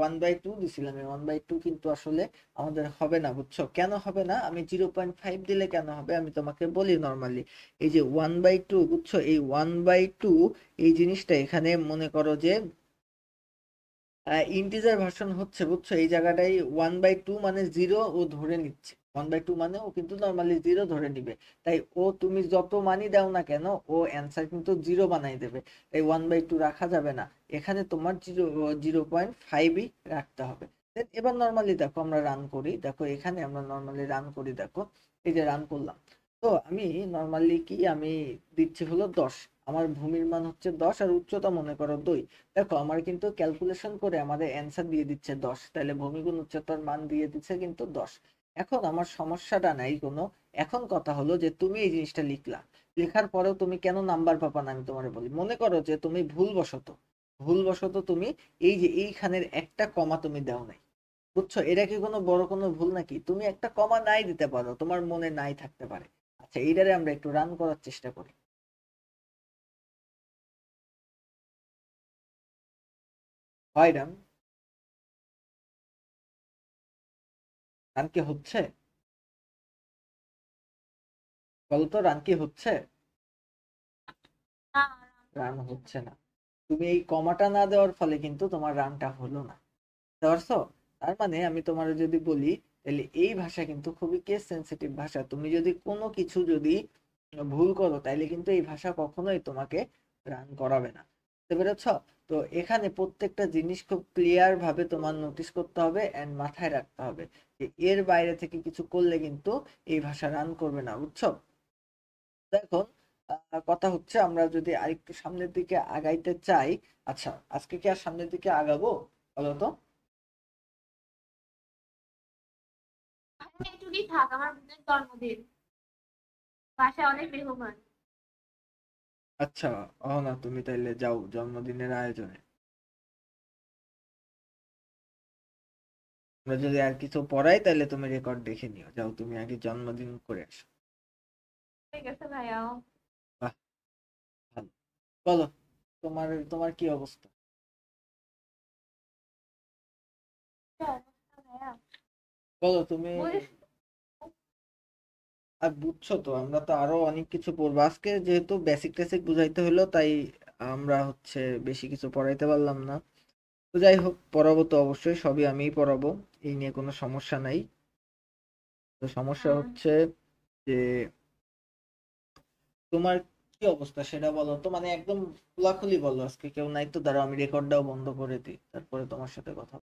1/2 দিছিলাম, এই 1/2 কিন্তু আসলে আমাদের হবে না, বুঝছো কেন হবে না। আমি 0.5 দিলে কেন হবে আমি তোমাকে বলি। নর্মালি এই যে 1/2, বুঝছো, এই 1/2 এই জিনিসটা এখানে মনে করো যে ইন্টিজার ভার্সন হচ্ছে, বুঝছো, এই জায়গাটাই 1/2 মানে 0 ও ধরে নিচ্ছে, 1/2 মানে ও কিন্তু নর্মালি 0 ধরে নিবে। তাই ও তুমি যত মানি দাও না কেন ও অ্যান্সার কিন্তু 0 বানাই দেবে। তাই 1/2 রাখা যাবে না, এখানে তোমার 0.5ই রাখতে হবে। এবার নর্মালি দেখো আমরা রান করি, দেখো এখানে আমরা নর্মালি রান করি, দেখো এই যে রান করলাম। তো আমি নর্মালি কি আমি দিচ্ছি হলো 10, আমার ভূমির মান হচ্ছে 10 আর উচ্চতা মনে করো 2। দেখো আমার কিন্তু ক্যালকুলেশন করে আমাদের অ্যান্সার দিয়ে দিচ্ছে 10, তাহলে ভূমি গুণ উচ্চতার মান দিয়ে দিচ্ছে কিন্তু 10। এখন আমার সমস্যাটা নাই কোনো। এখন কথা হলো যে তুমি এই জিনিসটা লিখলা, লেখার পরেও তুমি কেন নাম্বার পাবা না আমি তোমার বলি। মনে করো যে তুমি ভুলবশত তুমি এই যে এইখানের একটা কমা তুমি দাও নাই, বুঝছো? এটা কি কোনো বড় কোনো ভুল নাকি? তুমি একটা কমা নাই দিতে পারো, তোমার মনে নাই থাকতে পারে। আচ্ছা এইটারে আমরা একটু রান করার চেষ্টা করি। হয় রান? রান কি হচ্ছে? বলতো রান কি হচ্ছে? না, রান হচ্ছে না। হচ্ছে না। তুমি এই কমাটা না দেওয়ার ফলে কিন্তু তোমার রানটা হলো না, বুঝতে পারছো? তার মানে আমি তোমার যদি বলি, তাহলে এই ভাষা কিন্তু খুবই কেস সেনসিটিভ ভাষা। তুমি যদি কোনো কিছু যদি ভুল করো তাইলে কিন্তু এই ভাষা কখনোই তোমাকে রান করাবে না, বুঝতে পেরেছ? তো এখানে প্রত্যেকটা জিনিস খুব ক্লিয়ার ভাবে তোমার নোটিস করতে হবে এন্ড মাথায় রাখতে হবে যে এর বাইরে থেকে কিছু করলে কিন্তু এই ভাষা রান করবে না, বুঝছো? দেখো কথা হচ্ছে আমরা যদি আরেকটু সামনের দিকে আগাইতে চাই। আচ্ছা আজকে কি আর সামনের দিকে আগাবো বলো তো? এটুকুই থাক, আমার বোনের জন্মদিন, বাসায় অনেক মেহমান। আচ্ছা, না তুমি তাইলে যাও জন্মদিনের আয়োজনে। আমরা যদি আর কিছু পড়াই তাহলে তুমি রেকর্ড দেখে নিও, যাও তুমি আগে জন্মদিন করে আসো। ঠিক আছে ভাইয়া। বাহ, ভালো। বলো, তোমার তোমার কি অবস্থা? কি অবস্থা ভাইয়া? বলো তুমি। বলিস। আর বুঝছো তো আমরা তো আরো অনেক কিছু পড়বো আজকে, যেহেতু বেসিক টেসিক বুঝাইতে হলো তাই আমরা হচ্ছে বেশি কিছু পড়াইতে পারলাম না। তো যাই হোক, পড়াবো তো অবশ্যই, সবই আমিই পড়াবো, এই নিয়ে কোনো সমস্যা নাই। তো সমস্যা হুম। হচ্ছে যে তোমার কি অবস্থা সেটা বলো তো, মানে একদম খোলাখুলি বলো, আজকে কেউ নাই তো? দাঁড়াও আমি রেকর্ডটাও বন্ধ করে দিই, তারপরে তোমার সাথে কথা